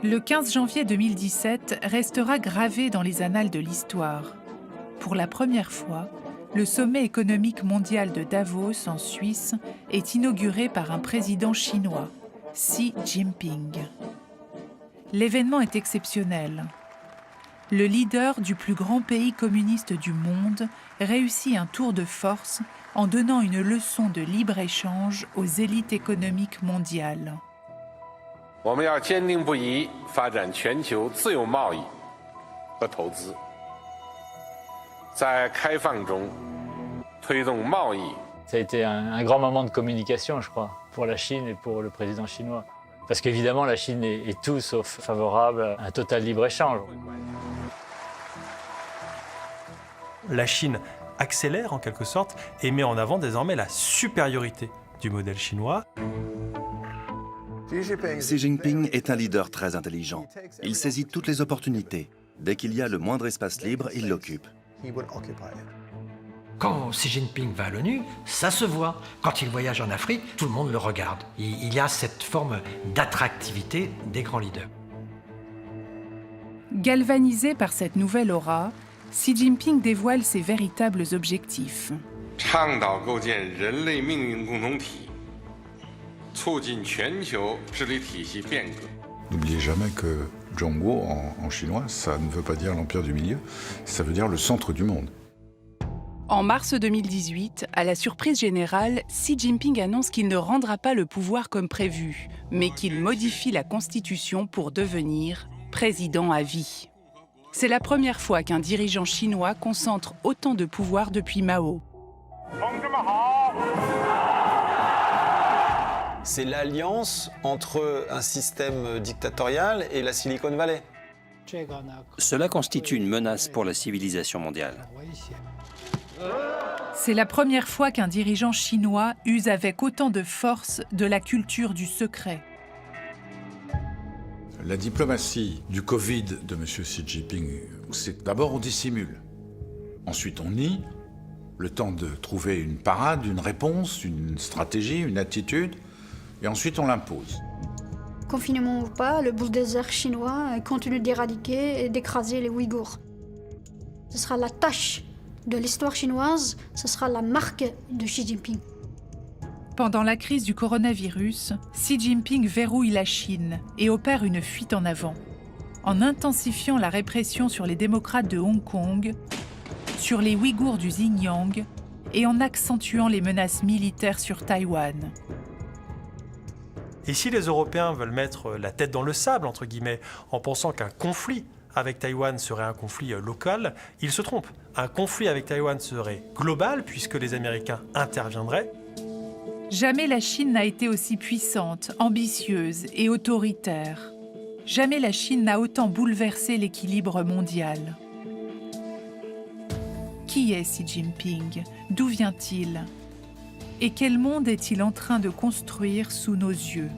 Le 15 janvier 2017 restera gravé dans les annales de l'histoire. Pour la première fois, le sommet économique mondial de Davos en Suisse est inauguré par un président chinois, Xi Jinping. L'événement est exceptionnel. Le leader du plus grand pays communiste du monde réussit un tour de force en donnant une leçon de libre-échange aux élites économiques mondiales. 我们要坚定不移发展全球自由贸易和投资，在开放中推动贸易。 Ça a été un grand moment de communication, je crois, pour la Chine et pour le président chinois. Parce qu'évidemment, la Chine est tout sauf favorable à un total libre-échange. La Chine accélère en quelque sorte et met en avant désormais la supériorité du modèle chinois. Xi Jinping est un leader très intelligent. Il saisit toutes les opportunités. Dès qu'il y a le moindre espace libre, il l'occupe. Quand Xi Jinping va à l'ONU, ça se voit. Quand il voyage en Afrique, tout le monde le regarde. Il y a cette forme d'attractivité des grands leaders. Galvanisé par cette nouvelle aura, Xi Jinping dévoile ses véritables objectifs. 倡导构建人类命运共同体，促进全球治理体系变革。 N'oubliez jamais que Zhongguo en chinois, ça ne veut pas dire l'empire du milieu, ça veut dire le centre du monde. En mars 2018, à la surprise générale, Xi Jinping annonce qu'il ne rendra pas le pouvoir comme prévu, mais qu'il modifie la constitution pour devenir président à vie. C'est la première fois qu'un dirigeant chinois concentre autant de pouvoir depuis Mao. C'est l'alliance entre un système dictatorial et la Silicon Valley. Cela constitue une menace pour la civilisation mondiale. C'est la première fois qu'un dirigeant chinois use avec autant de force de la culture du secret. La diplomatie du Covid de M. Xi Jinping, c'est d'abord on dissimule. Ensuite on nie, le temps de trouver une parade, une réponse, une stratégie, une attitude, et ensuite on l'impose. Confinement ou pas, le bulldozer chinois continue d'éradiquer et d'écraser les Ouïghours. Ce sera la tâche de l'histoire chinoise, ce sera la marque de Xi Jinping. Pendant la crise du coronavirus, Xi Jinping verrouille la Chine et opère une fuite en avant, en intensifiant la répression sur les démocrates de Hong Kong, sur les Ouïghours du Xinjiang et en accentuant les menaces militaires sur Taïwan. Et si les Européens veulent mettre la tête dans le sable, entre guillemets, en pensant qu'un conflit avec Taïwan serait un conflit local, ils se trompent. Un conflit avec Taïwan serait global, puisque les Américains interviendraient. Jamais la Chine n'a été aussi puissante, ambitieuse et autoritaire. Jamais la Chine n'a autant bouleversé l'équilibre mondial. Qui est Xi Jinping? D'où vient-il? Et quel monde est-il en train de construire sous nos yeux?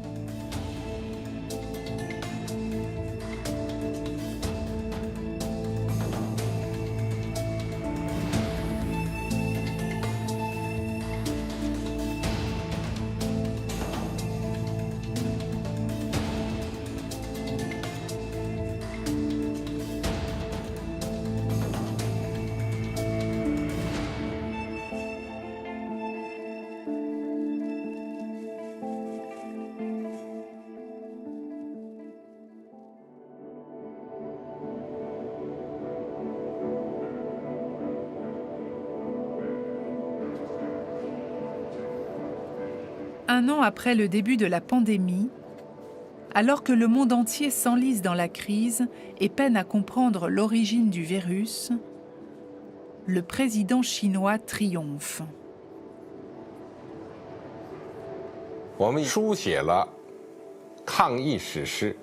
Un an après le début de la pandémie, alors que le monde entier s'enlise dans la crise et peine à comprendre l'origine du virus, le président chinois triomphe. 我们书写了抗疫史诗。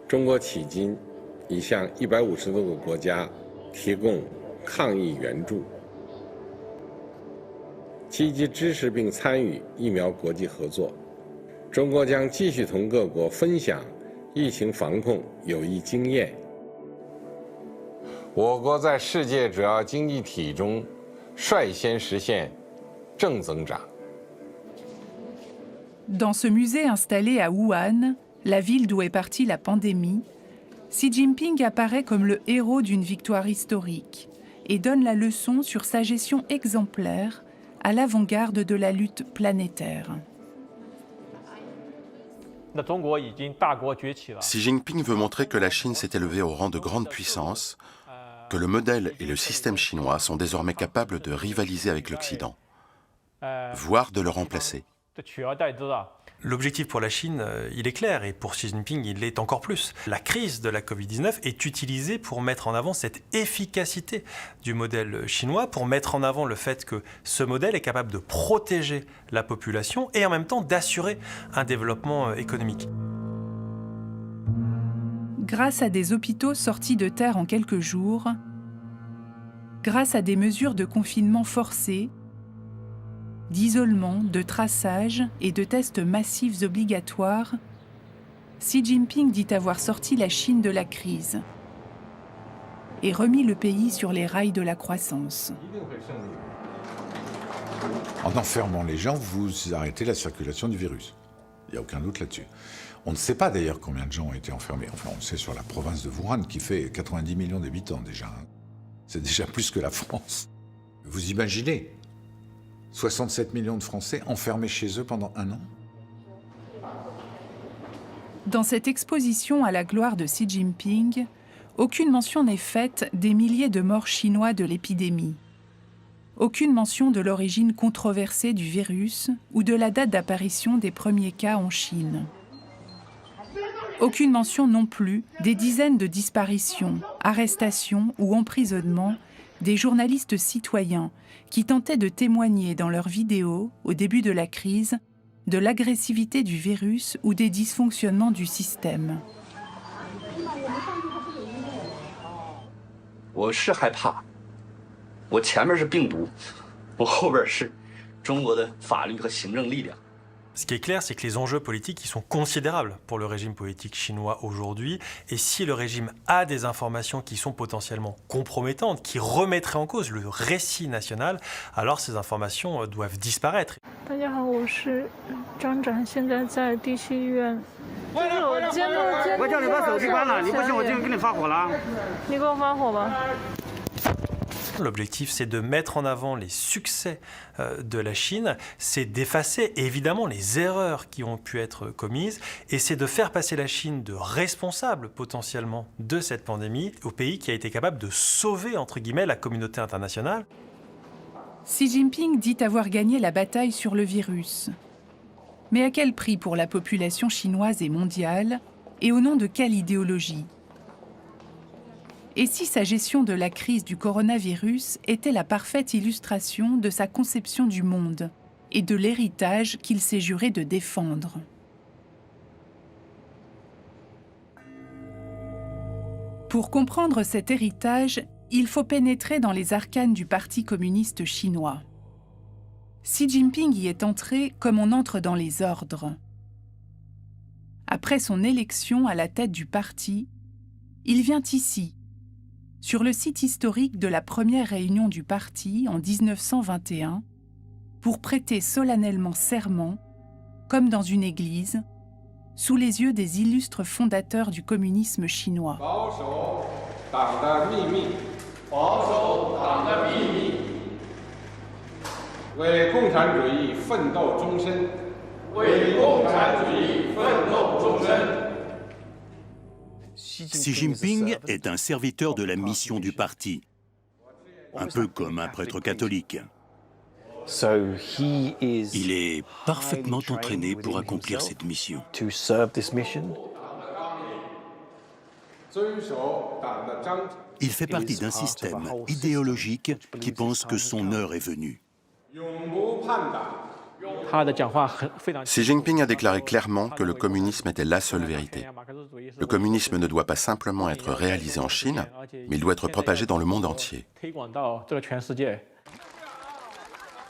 中国迄今已向150多个国家提供抗疫援助。 积极支持并参与疫苗国际合作，中国将继续同各国分享疫情防控有益经验。我国在世界主要经济体中率先实现正增长。 Dans ce musée installé à Wuhan, la ville d'où est partie la pandémie, Xi Jinping apparaît comme le héros d'une victoire historique et donne la leçon sur sa gestion exemplaire à l'avant-garde de la lutte planétaire. Xi Jinping veut montrer que la Chine s'est élevée au rang de grande puissance, que le modèle et le système chinois sont désormais capables de rivaliser avec l'Occident, voire de le remplacer. L'objectif pour la Chine, il est clair, et pour Xi Jinping, il l'est encore plus. La crise de la Covid-19 est utilisée pour mettre en avant cette efficacité du modèle chinois, pour mettre en avant le fait que ce modèle est capable de protéger la population et en même temps d'assurer un développement économique. Grâce à des hôpitaux sortis de terre en quelques jours, grâce à des mesures de confinement forcées, d'isolement, de traçage et de tests massifs obligatoires, Xi Jinping dit avoir sorti la Chine de la crise et remis le pays sur les rails de la croissance. En enfermant les gens, vous arrêtez la circulation du virus. Il n'y a aucun doute là-dessus. On ne sait pas d'ailleurs combien de gens ont été enfermés. Enfin, on le sait sur la province de Wuhan, qui fait 90 millions d'habitants déjà. C'est déjà plus que la France. Vous imaginez 67 millions de Français enfermés chez eux pendant 1 an. Dans cette exposition à la gloire de Xi Jinping, aucune mention n'est faite des milliers de morts chinois de l'épidémie. Aucune mention de l'origine controversée du virus ou de la date d'apparition des premiers cas en Chine. Aucune mention non plus des dizaines de disparitions, arrestations ou emprisonnements des journalistes citoyens qui tentaient de témoigner dans leurs vidéos, au début de la crise, de l'agressivité du virus ou des dysfonctionnements du système. Ce qui est clair, c'est que les enjeux politiques ils sont considérables pour le régime politique chinois aujourd'hui. Et si le régime a des informations qui sont potentiellement compromettantes, qui remettraient en cause le récit national, alors ces informations doivent disparaître. L'objectif, c'est de mettre en avant les succès de la Chine, c'est d'effacer évidemment les erreurs qui ont pu être commises, et c'est de faire passer la Chine de responsable potentiellement de cette pandémie au pays qui a été capable de sauver, entre guillemets, la communauté internationale. Xi Jinping dit avoir gagné la bataille sur le virus. Mais à quel prix pour la population chinoise et mondiale, et au nom de quelle idéologie ? Et si sa gestion de la crise du coronavirus était la parfaite illustration de sa conception du monde et de l'héritage qu'il s'est juré de défendre ? Pour comprendre cet héritage, il faut pénétrer dans les arcanes du Parti communiste chinois. Xi Jinping y est entré comme on entre dans les ordres. Après son élection à la tête du parti, il vient ici, sur le site historique de la première réunion du parti en 1921, pour prêter solennellement serment, comme dans une église, sous les yeux des illustres fondateurs du communisme chinois. Xi Jinping est un serviteur de la mission du parti, un peu comme un prêtre catholique. Il est parfaitement entraîné pour accomplir cette mission. Il fait partie d'un système idéologique qui pense que son heure est venue. Xi Jinping a déclaré clairement que le communisme était la seule vérité. Le communisme ne doit pas simplement être réalisé en Chine, mais il doit être propagé dans le monde entier.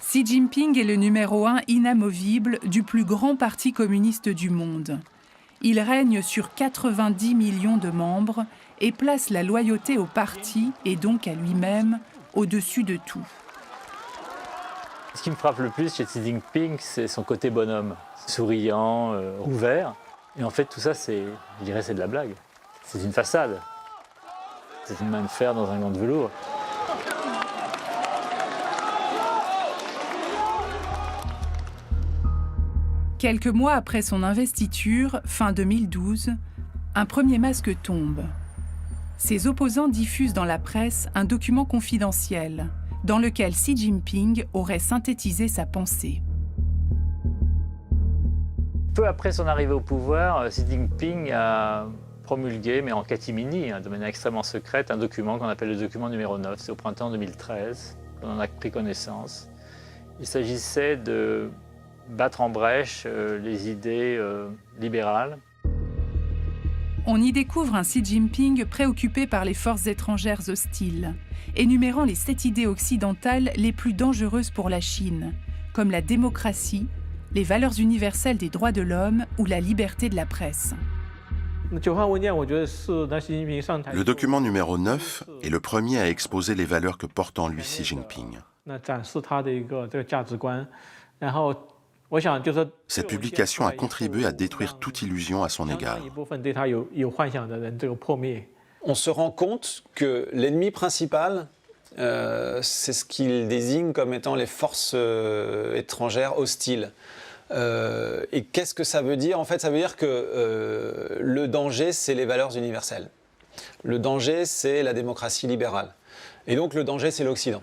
Xi Jinping est le numéro 1 inamovible du plus grand parti communiste du monde. Il règne sur 90 millions de membres et place la loyauté au parti, et donc à lui-même, au-dessus de tout. Ce qui me frappe le plus chez Xi Jinping, c'est son côté bonhomme, souriant, ouvert. Et en fait, tout ça, je dirais, c'est de la blague. C'est une façade. C'est une main de fer dans un gant de velours. Quelques mois après son investiture, fin 2012, un premier masque tombe. Ses opposants diffusent dans la presse un document confidentiel dans lequel Xi Jinping aurait synthétisé sa pensée. Peu après son arrivée au pouvoir, Xi Jinping a promulgué, mais en catimini, de manière extrêmement secrète, un document qu'on appelle le document numéro 9. C'est au printemps 2013 qu'on en a pris connaissance. Il s'agissait de battre en brèche les idées libérales. On y découvre un Xi Jinping préoccupé par les forces étrangères hostiles, énumérant les 7 idées occidentales les plus dangereuses pour la Chine, comme la démocratie, les valeurs universelles des droits de l'homme ou la liberté de la presse. Le document numéro 9 est le premier à exposer les valeurs que porte en lui Xi Jinping. Cette publication a contribué à détruire toute illusion à son égard. On se rend compte que l'ennemi principal, c'est ce qu'il désigne comme étant les forces étrangères hostiles. Et qu'est-ce que ça veut dire? En fait, ça veut dire que le danger, c'est les valeurs universelles. Le danger, c'est la démocratie libérale. Et donc, le danger, c'est l'Occident.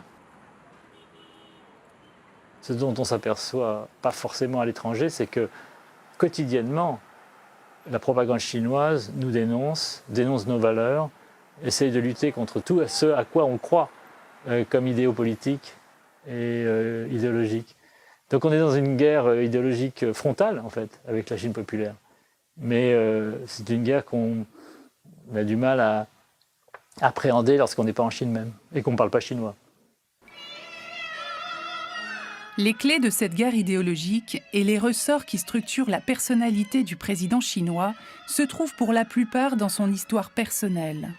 Ce dont on s'aperçoit pas forcément à l'étranger, c'est que quotidiennement, la propagande chinoise nous dénonce nos valeurs, essaye de lutter contre tout ce à quoi on croit comme idéaux politiques et idéologiques. Donc on est dans une guerre idéologique frontale, en fait, avec la Chine populaire. Mais c'est une guerre qu'on a du mal à appréhender lorsqu'on n'est pas en Chine même et qu'on ne parle pas chinois. Les clés de cette guerre idéologique et les ressorts qui structurent la personnalité du président chinois se trouvent pour la plupart dans son histoire personnelle.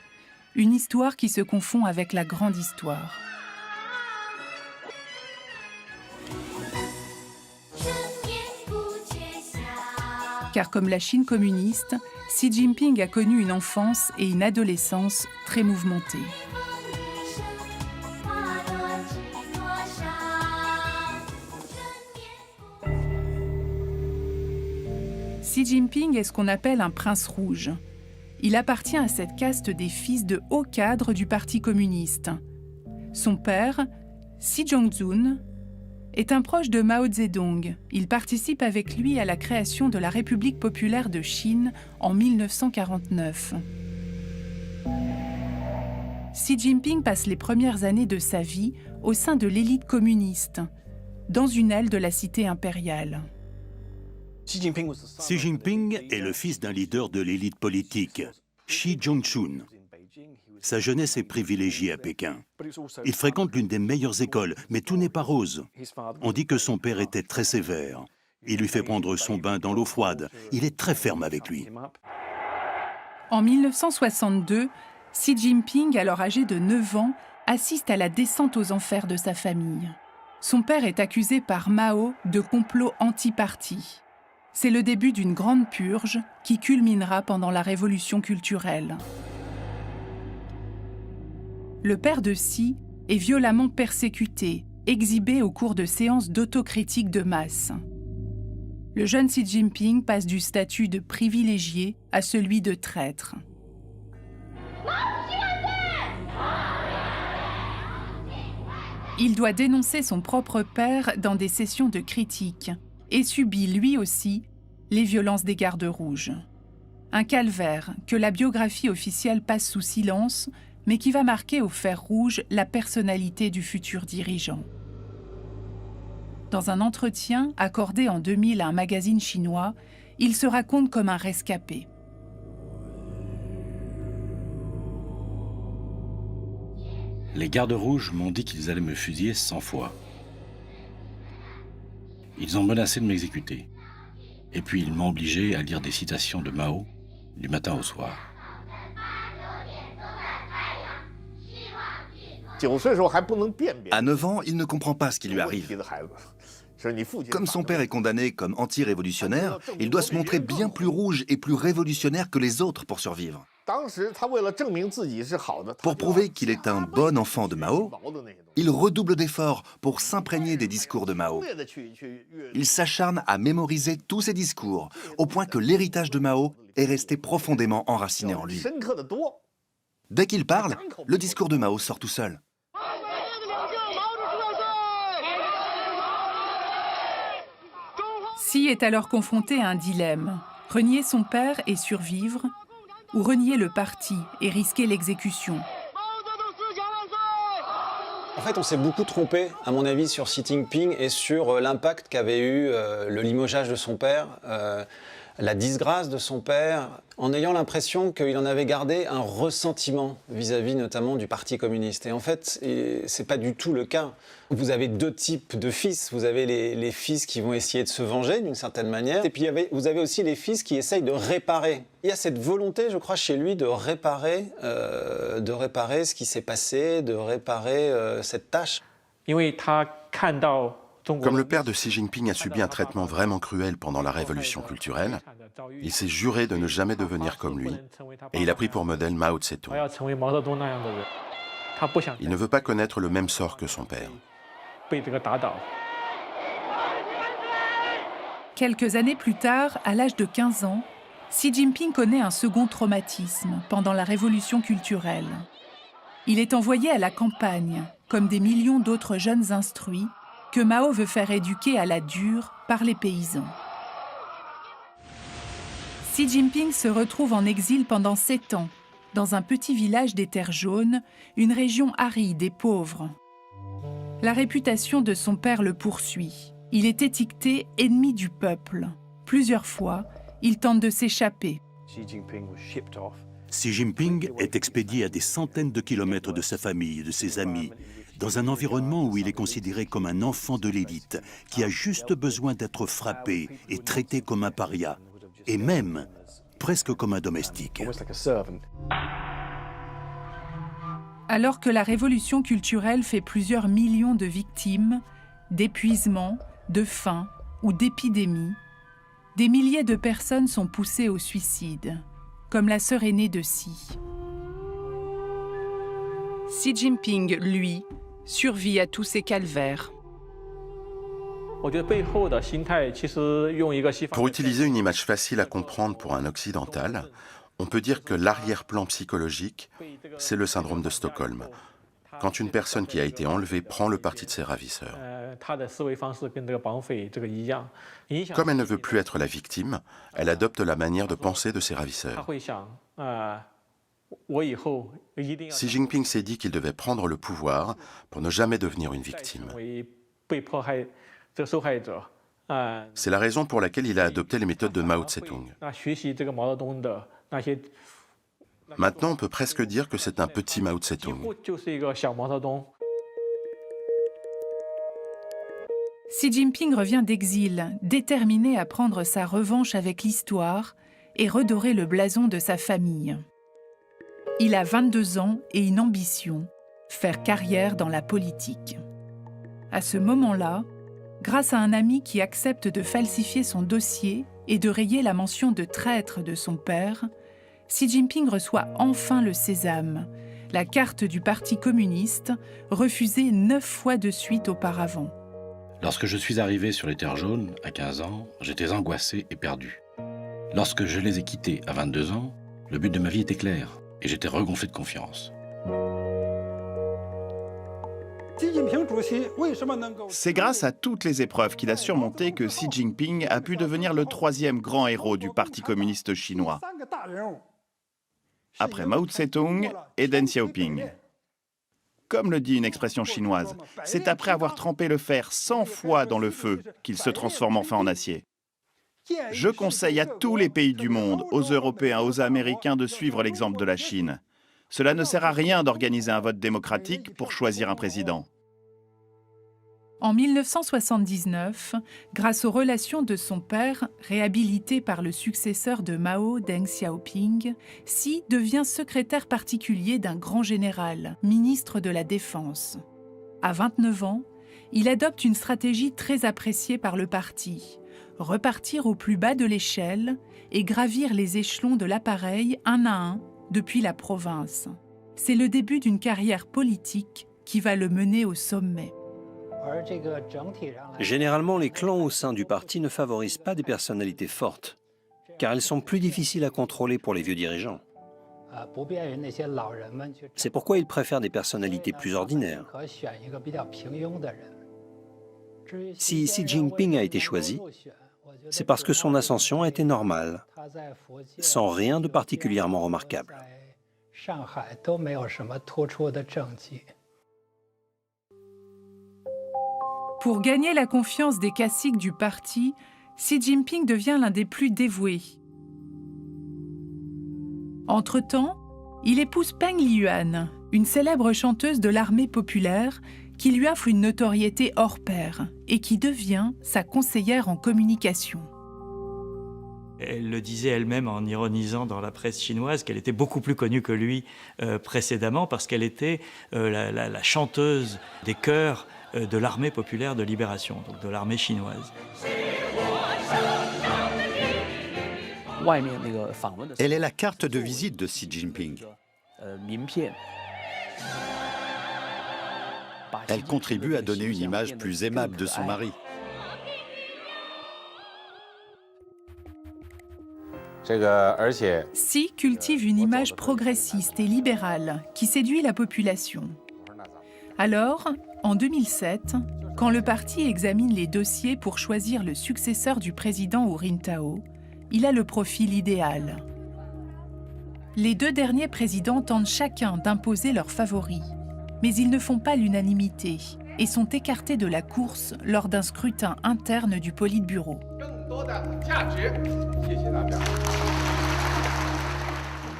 Une histoire qui se confond avec la grande histoire. Car comme la Chine communiste, Xi Jinping a connu une enfance et une adolescence très mouvementées. Xi Jinping est ce qu'on appelle un prince rouge. Il appartient à cette caste des fils de hauts cadres du Parti communiste. Son père, Xi Zhongzun, est un proche de Mao Zedong. Il participe avec lui à la création de la République populaire de Chine en 1949. Xi Jinping passe les premières années de sa vie au sein de l'élite communiste, dans une aile de la cité impériale. Xi Jinping est le fils d'un leader de l'élite politique, Xi Zhongzun. Sa jeunesse est privilégiée à Pékin. Il fréquente l'une des meilleures écoles, mais tout n'est pas rose. On dit que son père était très sévère. Il lui fait prendre son bain dans l'eau froide. Il est très ferme avec lui. En 1962, Xi Jinping, alors âgé de 9 ans, assiste à la descente aux enfers de sa famille. Son père est accusé par Mao de complot anti-parti. C'est le début d'une grande purge qui culminera pendant la révolution culturelle. Le père de Xi est violemment persécuté, exhibé au cours de séances d'autocritique de masse. Le jeune Xi Jinping passe du statut de privilégié à celui de traître. Il doit dénoncer son propre père dans des sessions de critique et subit lui aussi les violences des gardes rouges. Un calvaire que la biographie officielle passe sous silence, mais qui va marquer au fer rouge la personnalité du futur dirigeant. Dans un entretien accordé en 2000 à un magazine chinois, il se raconte comme un rescapé. Les gardes rouges m'ont dit qu'ils allaient me fusiller 100 fois. Ils ont menacé de m'exécuter. Et puis ils m'ont obligé à lire des citations de Mao du matin au soir. À 9 ans, il ne comprend pas ce qui lui arrive. Comme son père est condamné comme anti-révolutionnaire, il doit se montrer bien plus rouge et plus révolutionnaire que les autres pour survivre. Pour prouver qu'il est un bon enfant de Mao, il redouble d'efforts pour s'imprégner des discours de Mao. Il s'acharne à mémoriser tous ses discours, au point que l'héritage de Mao est resté profondément enraciné en lui. Dès qu'il parle, le discours de Mao sort tout seul. Xi est alors confronté à un dilemme, renier son père et survivre, ou renier le parti et risquer l'exécution. En fait, on s'est beaucoup trompé, à mon avis, sur Xi Jinping et sur l'impact qu'avait eu le limogeage de son père, la disgrâce de son père, en ayant l'impression qu'il en avait gardé un ressentiment vis-à-vis notamment du Parti communiste. Et en fait, c'est pas du tout le cas. Vous avez deux types de fils. Vous avez les fils qui vont essayer de se venger d'une certaine manière, et puis vous avez aussi les fils qui essayent de réparer. Il y a cette volonté, je crois, chez lui de réparer ce qui s'est passé, de réparer cette tâche. Comme le père de Xi Jinping a subi un traitement vraiment cruel pendant la révolution culturelle, il s'est juré de ne jamais devenir comme lui, et il a pris pour modèle Mao Tse-tung. Il ne veut pas connaître le même sort que son père. Quelques années plus tard, à l'âge de 15 ans, Xi Jinping connaît un second traumatisme pendant la révolution culturelle. Il est envoyé à la campagne, comme des millions d'autres jeunes instruits, que Mao veut faire éduquer à la dure par les paysans. Xi Jinping se retrouve en exil pendant 7 ans, dans un petit village des Terres jaunes, une région aride et pauvre. La réputation de son père le poursuit. Il est étiqueté « ennemi du peuple ». Plusieurs fois, il tente de s'échapper. Xi Jinping est expédié à des centaines de kilomètres de sa famille et de ses amis, dans un environnement où il est considéré comme un enfant de l'élite, qui a juste besoin d'être frappé et traité comme un paria, et même presque comme un domestique. Alors que la révolution culturelle fait plusieurs millions de victimes, d'épuisement, de faim ou d'épidémie, des milliers de personnes sont poussées au suicide, comme la sœur aînée de Xi. Xi Jinping, lui, survit à tous ces calvaires. Pour utiliser une image facile à comprendre pour un occidental, on peut dire que l'arrière-plan psychologique, c'est le syndrome de Stockholm, quand une personne qui a été enlevée prend le parti de ses ravisseurs. Comme elle ne veut plus être la victime, elle adopte la manière de penser de ses ravisseurs. Xi Jinping s'est dit qu'il devait prendre le pouvoir pour ne jamais devenir une victime. C'est la raison pour laquelle il a adopté les méthodes de Mao Tse-tung. Maintenant, on peut presque dire que c'est un petit Mao Tse-tung. Xi Jinping revient d'exil, déterminé à prendre sa revanche avec l'histoire et redorer le blason de sa famille. Il a 22 ans et une ambition, faire carrière dans la politique. À ce moment-là, grâce à un ami qui accepte de falsifier son dossier et de rayer la mention de traître de son père, Xi Jinping reçoit enfin le sésame, la carte du Parti communiste, refusée 9 fois de suite auparavant. Lorsque je suis arrivé sur les Terres jaunes, à 15 ans, j'étais angoissé et perdu. Lorsque je les ai quittés à 22 ans, le but de ma vie était clair et j'étais regonflé de confiance. C'est grâce à toutes les épreuves qu'il a surmontées que Xi Jinping a pu devenir le 3e grand héros du Parti communiste chinois, après Mao Tse-tung et Deng Xiaoping. Comme le dit une expression chinoise, c'est après avoir trempé le fer 100 fois dans le feu qu'il se transforme enfin en acier. Je conseille à tous les pays du monde, aux Européens, aux Américains, de suivre l'exemple de la Chine. Cela ne sert à rien d'organiser un vote démocratique pour choisir un président. En 1979, grâce aux relations de son père, réhabilité par le successeur de Mao, Deng Xiaoping, Xi devient secrétaire particulier d'un grand général, ministre de la Défense. À 29 ans, il adopte une stratégie très appréciée par le parti, repartir au plus bas de l'échelle et gravir les échelons de l'appareil un à un depuis la province. C'est le début d'une carrière politique qui va le mener au sommet. Généralement, les clans au sein du parti ne favorisent pas des personnalités fortes, car elles sont plus difficiles à contrôler pour les vieux dirigeants. C'est pourquoi ils préfèrent des personnalités plus ordinaires. Si Xi Jinping a été choisi, c'est parce que son ascension a été normale, sans rien de particulièrement remarquable. Pour gagner la confiance des caciques du parti, Xi Jinping devient l'un des plus dévoués. Entre-temps, il épouse Peng Liyuan, une célèbre chanteuse de l'armée populaire qui lui offre une notoriété hors pair et qui devient sa conseillère en communication. Elle le disait elle-même en ironisant dans la presse chinoise qu'elle était beaucoup plus connue que lui précédemment parce qu'elle était la chanteuse des chœurs de l'armée populaire de libération, donc de l'armée chinoise. Elle est la carte de visite de Xi Jinping. Elle contribue à donner une image plus aimable de son mari. Xi cultive une image progressiste et libérale qui séduit la population. Alors, en 2007, quand le parti examine les dossiers pour choisir le successeur du président Hu Jintao, il a le profil idéal. Les deux derniers présidents tentent chacun d'imposer leur favori, mais ils ne font pas l'unanimité et sont écartés de la course lors d'un scrutin interne du Politburo.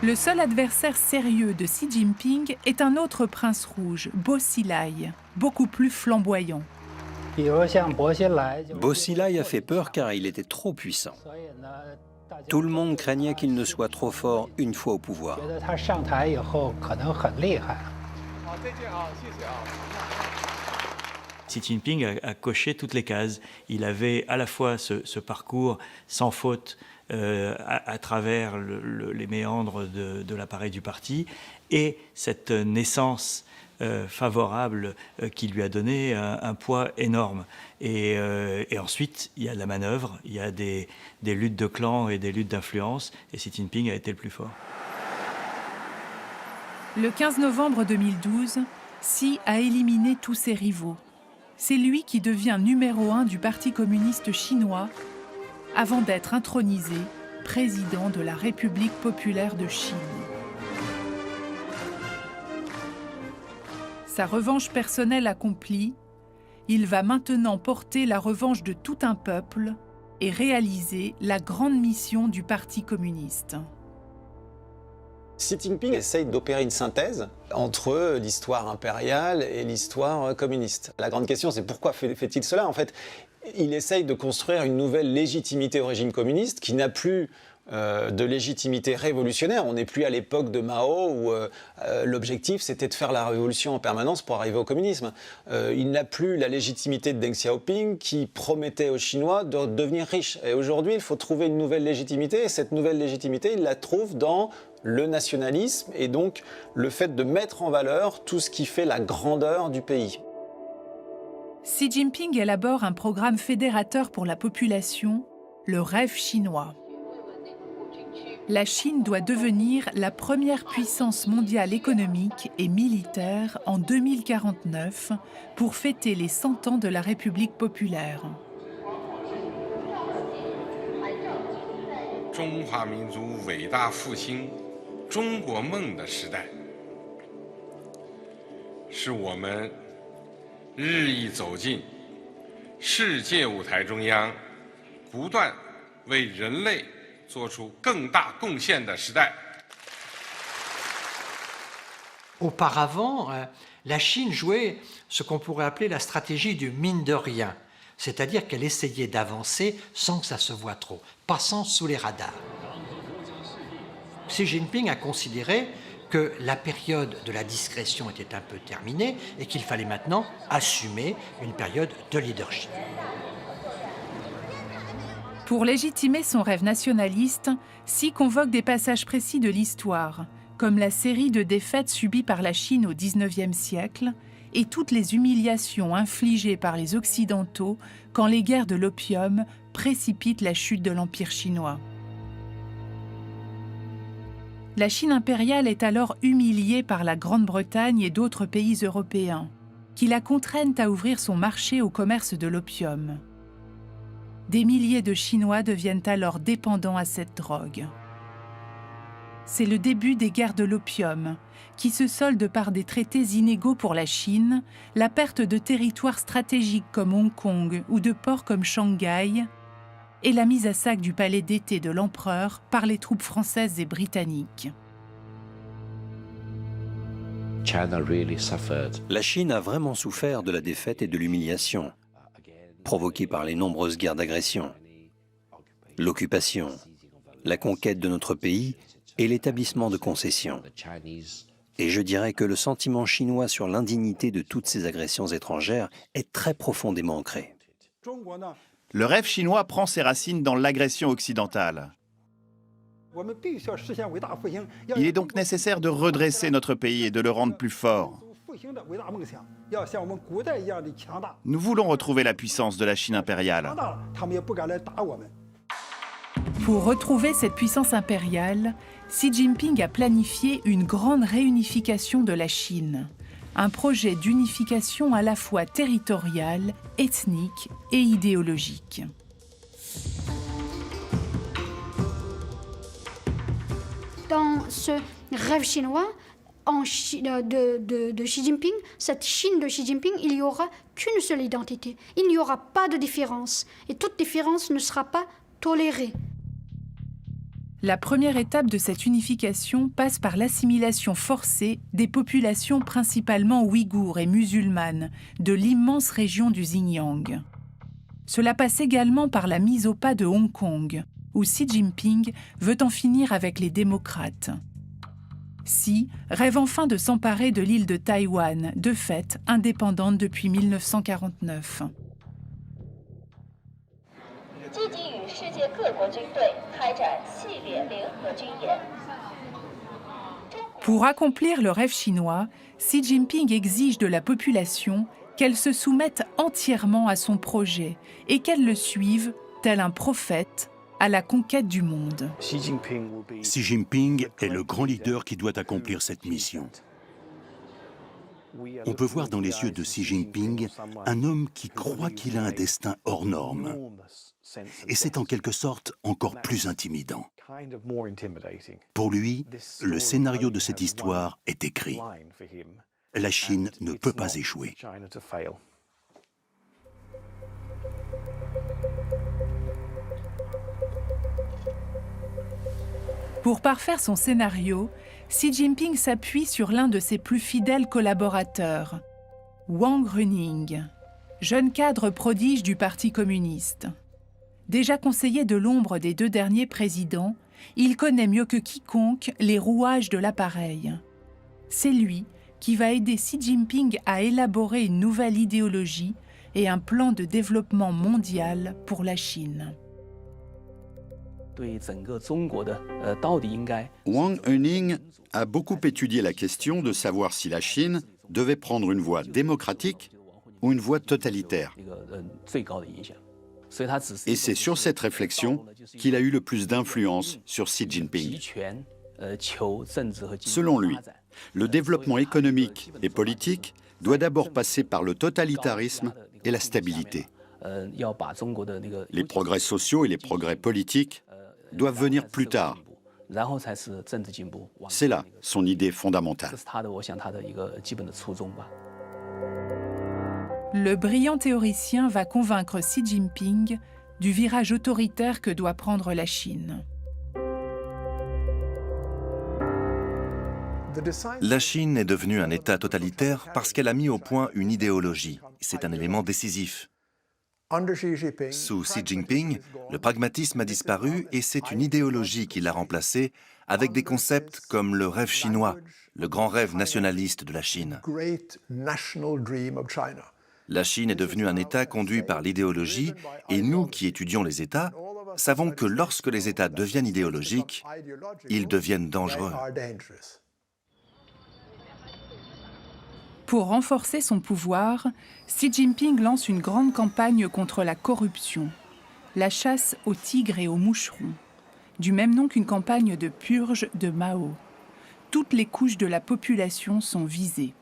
Le seul adversaire sérieux de Xi Jinping est un autre prince rouge, Bo Xilai, beaucoup plus flamboyant. Bo Xilai a fait peur car il était trop puissant. Tout le monde craignait qu'il ne soit trop fort une fois au pouvoir. Xi Jinping a coché toutes les cases. Il avait à la fois ce parcours sans faute à travers les méandres de l'appareil du parti et cette naissance favorable qui lui a donné un poids énorme. Et ensuite, il y a la manœuvre, il y a des luttes de clans et des luttes d'influence, et Xi Jinping a été le plus fort. Le 15 novembre 2012, Xi a éliminé tous ses rivaux. C'est lui qui devient numéro 1 du Parti communiste chinois avant d'être intronisé président de la République populaire de Chine. Sa revanche personnelle accomplie, il va maintenant porter la revanche de tout un peuple et réaliser la grande mission du Parti communiste. Xi Jinping essaye d'opérer une synthèse entre l'histoire impériale et l'histoire communiste. La grande question, c'est pourquoi fait-il cela? En fait, il essaye de construire une nouvelle légitimité au régime communiste qui n'a plus de légitimité révolutionnaire. On n'est plus à l'époque de Mao où l'objectif c'était de faire la révolution en permanence pour arriver au communisme. Il n'a plus la légitimité de Deng Xiaoping qui promettait aux Chinois de devenir riches. Et aujourd'hui, il faut trouver une nouvelle légitimité et cette nouvelle légitimité, il la trouve dans le nationalisme et donc le fait de mettre en valeur tout ce qui fait la grandeur du pays. Xi Jinping élabore un programme fédérateur pour la population, le rêve chinois. La Chine doit devenir la première puissance mondiale économique et militaire en 2049 pour fêter les 100 ans de la République populaire. 中华民族伟大复兴中国梦的时代，是我们日益走进世界舞台中央，不断为人类做出更大贡献的时代。 Auparavant, la Chine jouait ce qu'on pourrait appeler la stratégie du mine de rien, c'est-à-dire qu'elle essayait d'avancer sans que ça se voie trop, passant sous les radars. Xi Jinping a considéré que la période de la discrétion était un peu terminée et qu'il fallait maintenant assumer une période de leadership. Pour légitimer son rêve nationaliste, Xi convoque des passages précis de l'histoire, comme la série de défaites subies par la Chine au XIXe siècle et toutes les humiliations infligées par les Occidentaux quand les guerres de l'opium précipitent la chute de l'Empire chinois. La Chine impériale est alors humiliée par la Grande-Bretagne et d'autres pays européens, qui la contraignent à ouvrir son marché au commerce de l'opium. Des milliers de Chinois deviennent alors dépendants à cette drogue. C'est le début des guerres de l'opium, qui se soldent par des traités inégaux pour la Chine, la perte de territoires stratégiques comme Hong Kong ou de ports comme Shanghai, et la mise à sac du palais d'été de l'empereur par les troupes françaises et britanniques. La Chine a vraiment souffert de la défaite et de l'humiliation, provoquées par les nombreuses guerres d'agression, l'occupation, la conquête de notre pays et l'établissement de concessions. Et je dirais que le sentiment chinois sur l'indignité de toutes ces agressions étrangères est très profondément ancré. Le rêve chinois prend ses racines dans l'agression occidentale. Il est donc nécessaire de redresser notre pays et de le rendre plus fort. Nous voulons retrouver la puissance de la Chine impériale. Pour retrouver cette puissance impériale, Xi Jinping a planifié une grande réunification de la Chine, un projet d'unification à la fois territoriale, ethnique et idéologique. Dans ce rêve chinois de Xi Jinping, cette Chine de Xi Jinping, il n'y aura qu'une seule identité. Il n'y aura pas de différence. Et toute différence ne sera pas tolérée. La première étape de cette unification passe par l'assimilation forcée des populations principalement ouïghours et musulmanes de l'immense région du Xinjiang. Cela passe également par la mise au pas de Hong Kong, où Xi Jinping veut en finir avec les démocrates. Xi rêve enfin de s'emparer de l'île de Taïwan, de fait indépendante depuis 1949. Pour accomplir le rêve chinois, Xi Jinping exige de la population qu'elle se soumette entièrement à son projet et qu'elle le suive, tel un prophète, à la conquête du monde. Xi Jinping est le grand leader qui doit accomplir cette mission. On peut voir dans les yeux de Xi Jinping un homme qui croit qu'il a un destin hors norme. Et c'est en quelque sorte encore plus intimidant. Pour lui, le scénario de cette histoire est écrit. La Chine ne peut pas échouer. Pour parfaire son scénario, Xi Jinping s'appuie sur l'un de ses plus fidèles collaborateurs, Wang Runing, jeune cadre prodige du Parti communiste. Déjà conseiller de l'ombre des deux derniers présidents, il connaît mieux que quiconque les rouages de l'appareil. C'est lui qui va aider Xi Jinping à élaborer une nouvelle idéologie et un plan de développement mondial pour la Chine. Wang Huning a beaucoup étudié la question de savoir si la Chine devait prendre une voie démocratique ou une voie totalitaire. Et c'est sur cette réflexion qu'il a eu le plus d'influence sur Xi Jinping. Selon lui, le développement économique et politique doit d'abord passer par le totalitarisme et la stabilité. Les progrès sociaux et les progrès politiques doivent venir plus tard. C'est là son idée fondamentale. Le brillant théoricien va convaincre Xi Jinping du virage autoritaire que doit prendre la Chine. La Chine est devenue un État totalitaire parce qu'elle a mis au point une idéologie. C'est un élément décisif. Sous Xi Jinping, le pragmatisme a disparu et c'est une idéologie qui l'a remplacé avec des concepts comme le rêve chinois, le grand rêve nationaliste de la Chine. La Chine est devenue un État conduit par l'idéologie et nous qui étudions les États savons que lorsque les États deviennent idéologiques, ils deviennent dangereux. Pour renforcer son pouvoir, Xi Jinping lance une grande campagne contre la corruption, la chasse aux tigres et aux moucherons, du même nom qu'une campagne de purge de Mao. Toutes les couches de la population sont visées.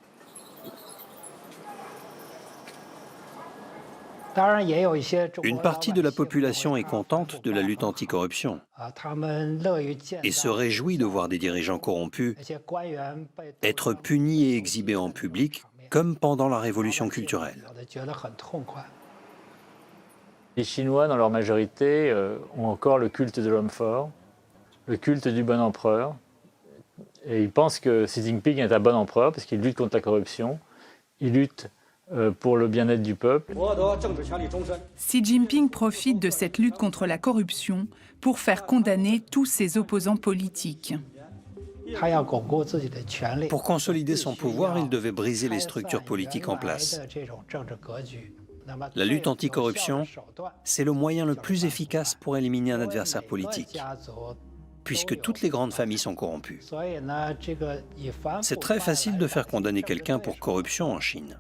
Une partie de la population est contente de la lutte anticorruption et se réjouit de voir des dirigeants corrompus être punis et exhibés en public, comme pendant la révolution culturelle. Les Chinois, dans leur majorité, ont encore le culte de l'homme fort, le culte du bon empereur. Et ils pensent que Xi Jinping est un bon empereur parce qu'il lutte contre la corruption, il lutte pour le bien-être du peuple. Xi Jinping profite de cette lutte contre la corruption pour faire condamner tous ses opposants politiques. Pour consolider son pouvoir, il devait briser les structures politiques en place. La lutte anticorruption, c'est le moyen le plus efficace pour éliminer un adversaire politique, puisque toutes les grandes familles sont corrompues. C'est très facile de faire condamner quelqu'un pour corruption en Chine.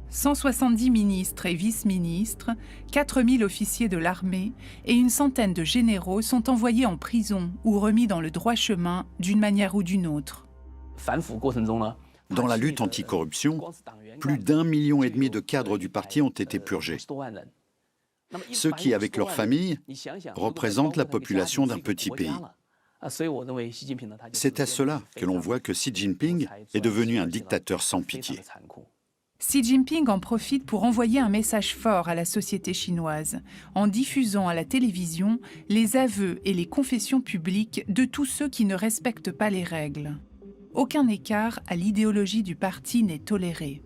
170 ministres et vice-ministres, 4000 officiers de l'armée et une centaine de généraux sont envoyés en prison ou remis dans le droit chemin d'une manière ou d'une autre. Dans la lutte anticorruption, plus d'1,5 million de cadres du parti ont été purgés. Ceux qui, avec leurs familles, représentent la population d'un petit pays. C'est à cela que l'on voit que Xi Jinping est devenu un dictateur sans pitié. Xi Jinping en profite pour envoyer un message fort à la société chinoise, en diffusant à la télévision les aveux et les confessions publiques de tous ceux qui ne respectent pas les règles. Aucun écart à l'idéologie du parti n'est toléré.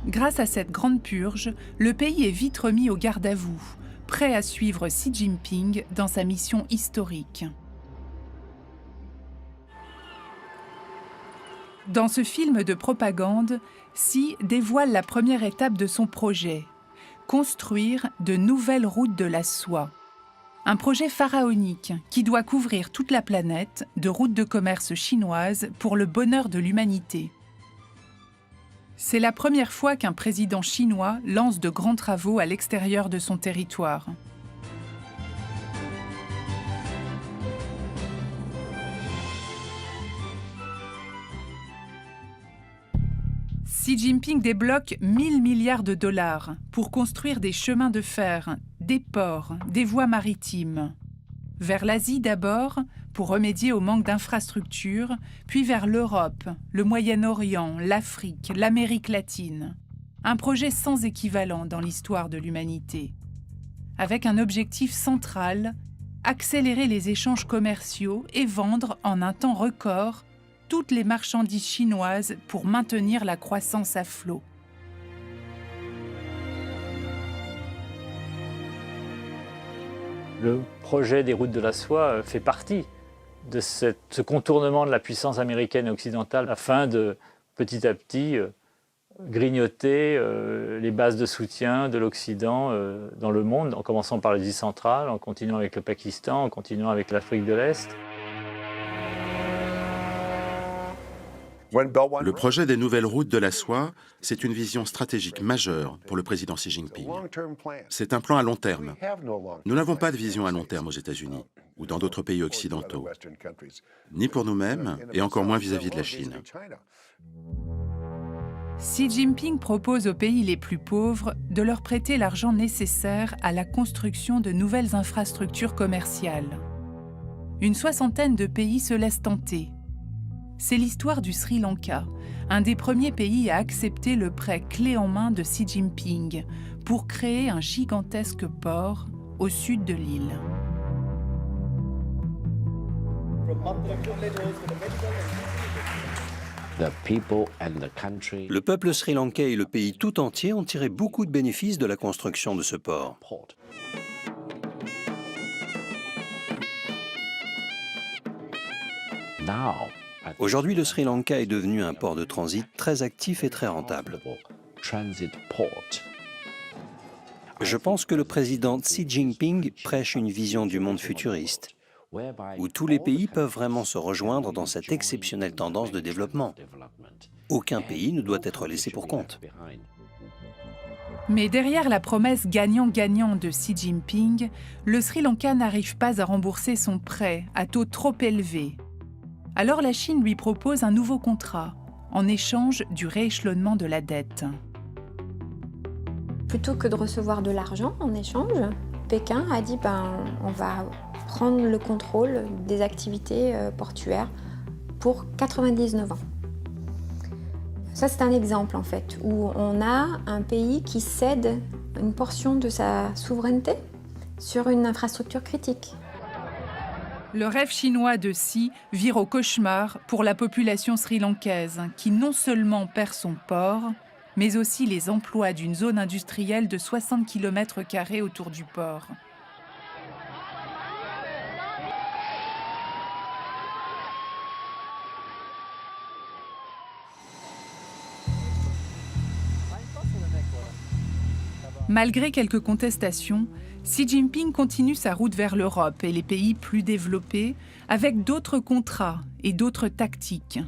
Grâce à cette grande purge, le pays est vite remis au garde à vous, prêt à suivre Xi Jinping dans sa mission historique. Dans ce film de propagande, Xi dévoile la première étape de son projet, construire de nouvelles routes de la soie. Un projet pharaonique qui doit couvrir toute la planète de routes de commerce chinoises pour le bonheur de l'humanité. C'est la première fois qu'un président chinois lance de grands travaux à l'extérieur de son territoire. Xi Jinping débloque 1000 milliards de dollars pour construire des chemins de fer, des ports, des voies maritimes. Vers l'Asie d'abord, pour remédier au manque d'infrastructures, puis vers l'Europe, le Moyen-Orient, l'Afrique, l'Amérique latine. Un projet sans équivalent dans l'histoire de l'humanité. Avec un objectif central, accélérer les échanges commerciaux et vendre en un temps record toutes les marchandises chinoises pour maintenir la croissance à flot. Le projet des routes de la soie fait partie de ce contournement de la puissance américaine et occidentale afin de, petit à petit, grignoter les bases de soutien de l'Occident dans le monde, en commençant par l'Asie centrale, en continuant avec le Pakistan, en continuant avec l'Afrique de l'Est. Le projet des nouvelles routes de la soie, c'est une vision stratégique majeure pour le président Xi Jinping. C'est un plan à long terme. Nous n'avons pas de vision à long terme aux États-Unis ou dans d'autres pays occidentaux, ni pour nous-mêmes et encore moins vis-à-vis de la Chine. Xi Jinping propose aux pays les plus pauvres de leur prêter l'argent nécessaire à la construction de nouvelles infrastructures commerciales. Une soixantaine de pays se laissent tenter. c'est l'histoire du Sri Lanka, un des premiers pays à accepter le prêt clé en main de Xi Jinping pour créer un gigantesque port au sud de l'île. Le peuple sri-lankais et le pays tout entier ont tiré beaucoup de bénéfices de la construction de ce port. Aujourd'hui, le Sri Lanka est devenu un port de transit très actif et très rentable. Je pense que le président Xi Jinping prêche une vision du monde futuriste, où tous les pays peuvent vraiment se rejoindre dans cette exceptionnelle tendance de développement. Aucun pays ne doit être laissé pour compte. Mais derrière la promesse gagnant-gagnant de Xi Jinping, le Sri Lanka n'arrive pas à rembourser son prêt à taux trop élevé. Alors la Chine lui propose un nouveau contrat, en échange du rééchelonnement de la dette. Plutôt que de recevoir de l'argent en échange, Pékin a dit on va prendre le contrôle des activités portuaires pour 99 ans. Ça, c'est un exemple en fait, où on a un pays qui cède une portion de sa souveraineté sur une infrastructure critique. Le rêve chinois de Xi vire au cauchemar pour la population sri-lankaise, qui non seulement perd son port, mais aussi les emplois d'une zone industrielle de 60 km² autour du port. Malgré quelques contestations, Xi Jinping continue sa route vers l'Europe et les pays plus développés avec d'autres contrats et d'autres tactiques.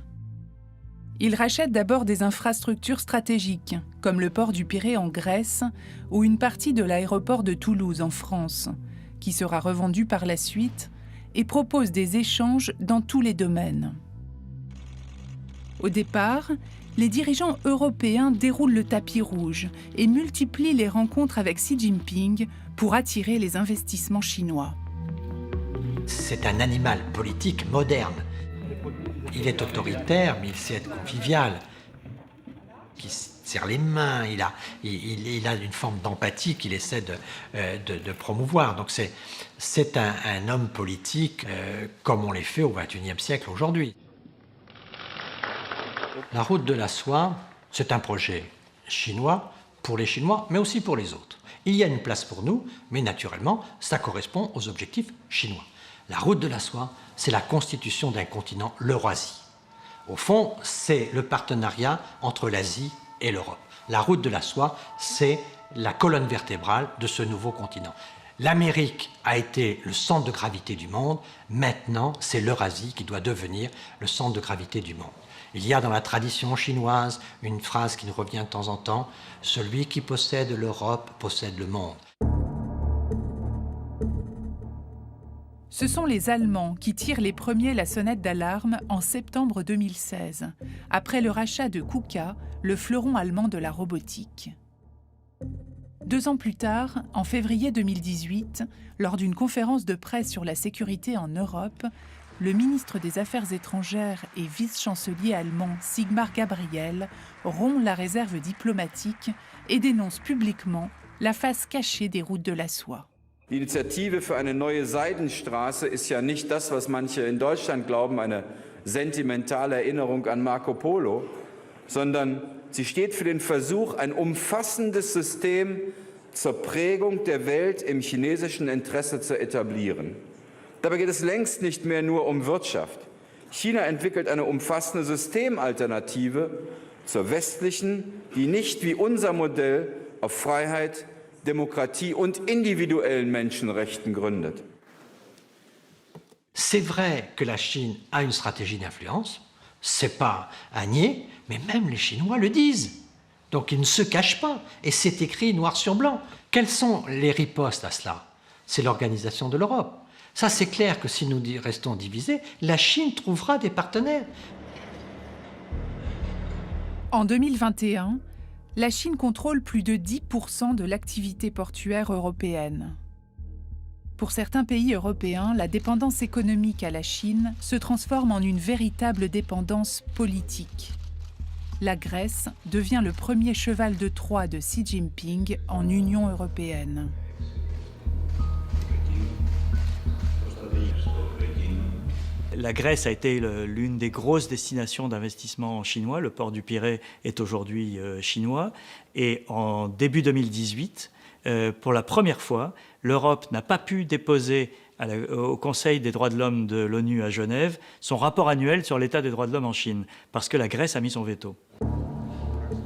Il rachète d'abord des infrastructures stratégiques, comme le port du Pirée en Grèce ou une partie de l'aéroport de Toulouse en France, qui sera revendu par la suite, et propose des échanges dans tous les domaines. Au départ, les dirigeants européens déroulent le tapis rouge et multiplient les rencontres avec Xi Jinping pour attirer les investissements chinois. C'est un animal politique moderne. Il est autoritaire, mais il sait être convivial. Il serre les mains, il a une forme d'empathie qu'il essaie de promouvoir. Donc c'est un homme politique comme on les fait au XXIe siècle aujourd'hui. La route de la soie, c'est un projet chinois pour les Chinois, mais aussi pour les autres. Il y a une place pour nous, mais naturellement, ça correspond aux objectifs chinois. La route de la soie, c'est la constitution d'un continent, l'Eurasie. Au fond, c'est le partenariat entre l'Asie et l'Europe. La route de la soie, c'est la colonne vertébrale de ce nouveau continent. L'Amérique a été le centre de gravité du monde, maintenant c'est l'Eurasie qui doit devenir le centre de gravité du monde. Il y a dans la tradition chinoise une phrase qui nous revient de temps en temps, « Celui qui possède l'Europe possède le monde ». Ce sont les Allemands qui tirent les premiers la sonnette d'alarme en septembre 2016, après le rachat de KUKA, le fleuron allemand de la robotique. 2 ans plus tard, en février 2018, lors d'une conférence de presse sur la sécurité en Europe, le ministre des Affaires étrangères et vice-chancelier allemand Sigmar Gabriel rompt la réserve diplomatique et dénonce publiquement la face cachée des routes de la soie. Die Initiative für eine neue Seidenstraße ist ja nicht das, was manche in Deutschland glauben, eine sentimentale Erinnerung an Marco Polo, sondern sie steht für den Versuch, ein umfassendes System zur Prägung der Welt im chinesischen Interesse zu etablieren. Dabei geht es längst nicht mehr nur um Wirtschaft. China entwickelt eine umfassende Systemalternative zur westlichen, die nicht wie unser Modell auf Freiheit, Demokratie und individuellen Menschenrechten gründet. C'est vrai que la Chine a une stratégie d'influence, c'est pas à nier, mais même les Chinois le disent. Donc ils ne se cachent pas, et c'est écrit noir sur blanc. Quelles sont les ripostes à cela? C'est l'organisation de l'Europe. Ça, c'est clair que si nous restons divisés, la Chine trouvera des partenaires. En 2021, la Chine contrôle plus de 10% de l'activité portuaire européenne. Pour certains pays européens, la dépendance économique à la Chine se transforme en une véritable dépendance politique. La Grèce devient le premier cheval de Troie de Xi Jinping en Union européenne. La Grèce a été l'une des grosses destinations d'investissement chinois. Le port du Pirée est aujourd'hui chinois. Et en début 2018, pour la première fois, l'Europe n'a pas pu déposer au Conseil des droits de l'homme de l'ONU à Genève son rapport annuel sur l'état des droits de l'homme en Chine, parce que la Grèce a mis son veto.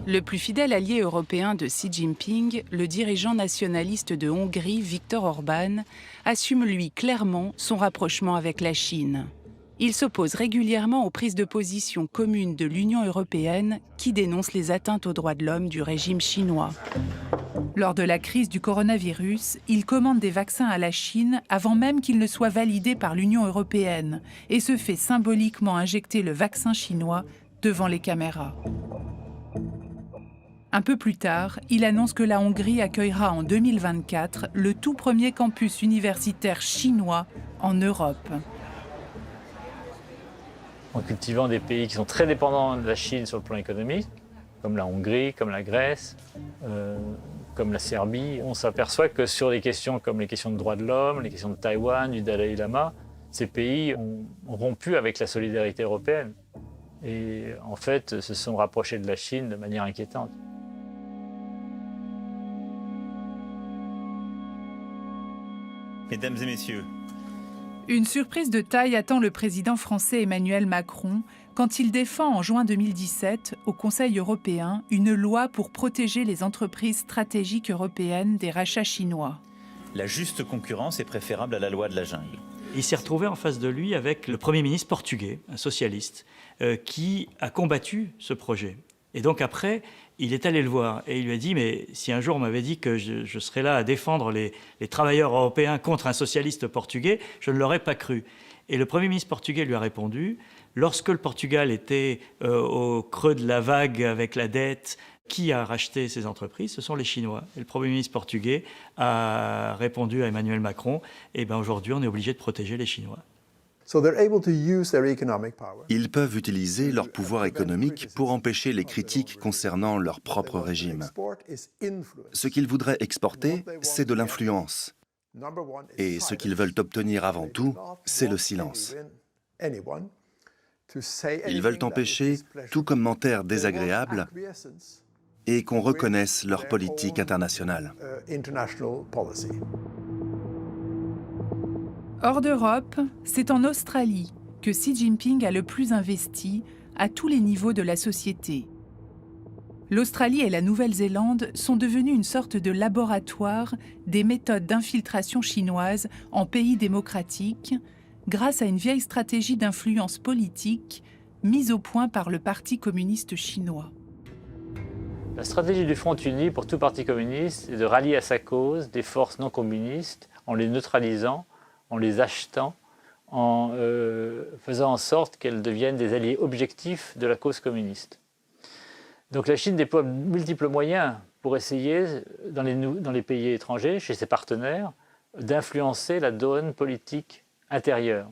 Le plus fidèle allié européen de Xi Jinping, le dirigeant nationaliste de Hongrie, Viktor Orban, assume lui clairement son rapprochement avec la Chine. Il s'oppose régulièrement aux prises de position communes de l'Union européenne qui dénoncent les atteintes aux droits de l'homme du régime chinois. Lors de la crise du coronavirus, il commande des vaccins à la Chine avant même qu'ils ne soient validés par l'Union européenne et se fait symboliquement injecter le vaccin chinois devant les caméras. Un peu plus tard, il annonce que la Hongrie accueillera en 2024 le tout premier campus universitaire chinois en Europe. En cultivant des pays qui sont très dépendants de la Chine sur le plan économique, comme la Hongrie, comme la Grèce, comme la Serbie, on s'aperçoit que sur des questions comme les questions de droits de l'homme, les questions de Taïwan, du Dalai Lama, ces pays ont rompu avec la solidarité européenne et en fait se sont rapprochés de la Chine de manière inquiétante. Mesdames et messieurs, une surprise de taille attend le président français Emmanuel Macron quand il défend en juin 2017 au Conseil européen une loi pour protéger les entreprises stratégiques européennes des rachats chinois. La juste concurrence est préférable à la loi de la jungle. Il s'est retrouvé en face de lui avec le Premier ministre portugais, un socialiste, qui a combattu ce projet. Et donc après, il est allé le voir et il lui a dit « Mais si un jour on m'avait dit que je serais là à défendre les travailleurs européens contre un socialiste portugais, je ne l'aurais pas cru. » Et le Premier ministre portugais lui a répondu « Lorsque le Portugal était au creux de la vague avec la dette, qui a racheté ces entreprises? Ce sont les Chinois. » Et le Premier ministre portugais a répondu à Emmanuel Macron « Eh bien aujourd'hui, on est obligé de protéger les Chinois. » Ils peuvent utiliser leur pouvoir économique pour empêcher les critiques concernant leur propre régime. Ce qu'ils voudraient exporter, c'est de l'influence. Et ce qu'ils veulent obtenir avant tout, c'est le silence. Ils veulent empêcher tout commentaire désagréable et qu'on reconnaisse leur politique internationale. Hors d'Europe, c'est en Australie que Xi Jinping a le plus investi à tous les niveaux de la société. L'Australie et la Nouvelle-Zélande sont devenues une sorte de laboratoire des méthodes d'infiltration chinoise en pays démocratiques grâce à une vieille stratégie d'influence politique mise au point par le Parti communiste chinois. La stratégie du Front uni pour tout parti communiste est de rallier à sa cause des forces non communistes en les neutralisant, en les achetant, en faisant en sorte qu'elles deviennent des alliés objectifs de la cause communiste. Donc la Chine déploie multiples moyens pour essayer, dans les pays étrangers, chez ses partenaires, d'influencer la donne politique intérieure.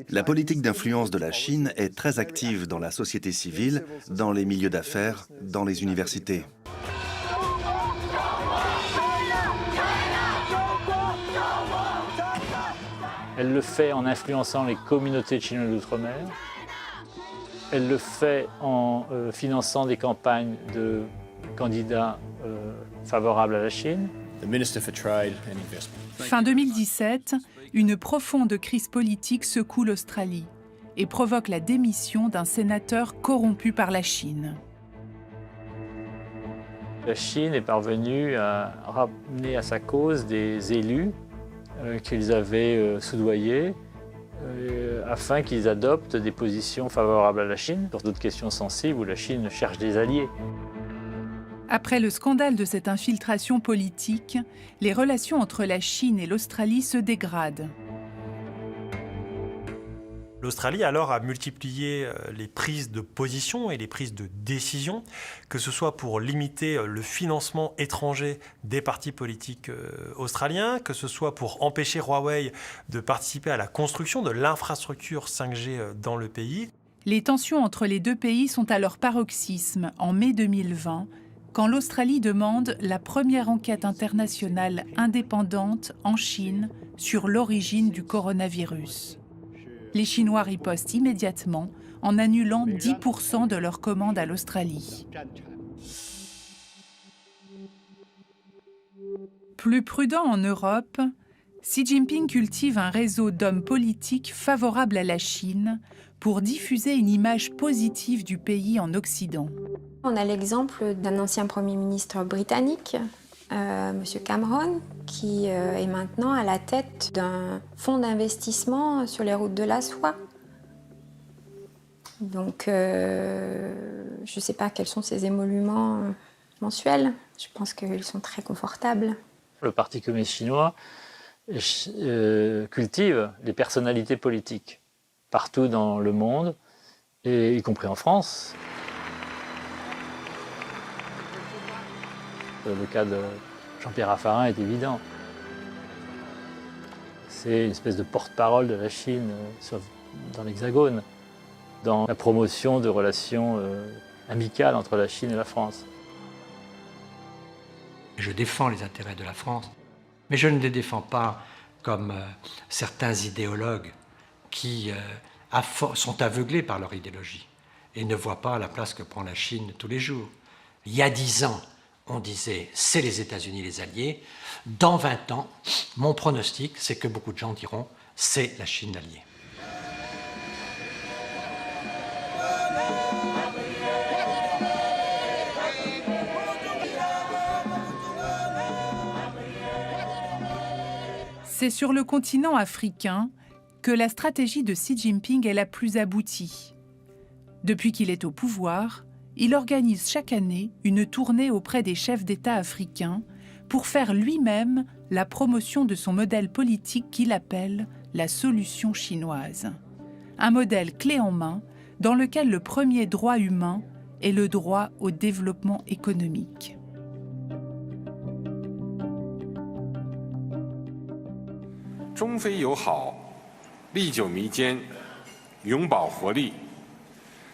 La politique d'influence de la Chine est très active dans la société civile, dans les milieux d'affaires, dans les universités. Elle le fait en influençant les communautés de Chinois d'outre-mer. Elle le fait en finançant des campagnes de candidats favorables à la Chine. Fin 2017, une profonde crise politique secoue l'Australie et provoque la démission d'un sénateur corrompu par la Chine. La Chine est parvenue à ramener à sa cause des élus qu'ils avaient soudoyés afin qu'ils adoptent des positions favorables à la Chine sur d'autres questions sensibles où la Chine cherche des alliés. Après le scandale de cette infiltration politique, les relations entre la Chine et l'Australie se dégradent. L'Australie alors a multiplié les prises de position et les prises de décision, que ce soit pour limiter le financement étranger des partis politiques australiens, que ce soit pour empêcher Huawei de participer à la construction de l'infrastructure 5G dans le pays. Les tensions entre les deux pays sont à leur paroxysme en mai 2020, quand l'Australie demande la première enquête internationale indépendante en Chine sur l'origine du coronavirus. Les Chinois ripostent immédiatement en annulant 10% de leurs commandes à l'Australie. Plus prudent en Europe, Xi Jinping cultive un réseau d'hommes politiques favorables à la Chine pour diffuser une image positive du pays en Occident. On a l'exemple d'un ancien Premier ministre britannique, M. Cameron, qui est maintenant à la tête d'un fonds d'investissement sur les routes de la soie. Donc, je ne sais pas quels sont ses émoluments mensuels. Je pense qu'ils sont très confortables. Le Parti communiste chinois cultive les personnalités politiques partout dans le monde, et y compris en France. Le cas de Jean-Pierre Raffarin est évident. C'est une espèce de porte-parole de la Chine dans l'Hexagone, dans la promotion de relations amicales entre la Chine et la France. Je défends les intérêts de la France, mais je ne les défends pas comme certains idéologues qui sont aveuglés par leur idéologie et ne voient pas la place que prend la Chine tous les jours. Il y a 10 ans, on disait c'est les États-Unis les alliés. Dans 20 ans, mon pronostic, c'est que beaucoup de gens diront c'est la Chine l'allié. C'est sur le continent africain que la stratégie de Xi Jinping est la plus aboutie. Depuis qu'il est au pouvoir, il organise chaque année une tournée auprès des chefs d'État africains pour faire lui-même la promotion de son modèle politique qu'il appelle la solution chinoise. Un modèle clé en main dans lequel le premier droit humain est le droit au développement économique. 中非友好历久弥坚，永葆活力。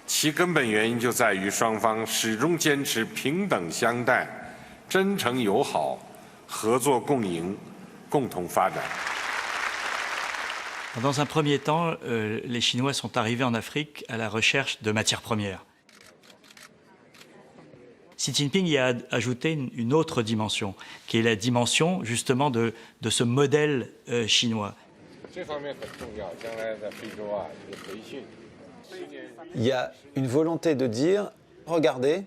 其根本原因就在于双方始终坚持平等相待、真诚友好、合作共赢、共同发展。 Dans un premier temps, les Chinois sont arrivés en Afrique à la recherche de matières premières. Xi Jinping y a ajouté une autre dimension, qui est la dimension justement de ce modèle chinois. Il y a une volonté de dire, regardez,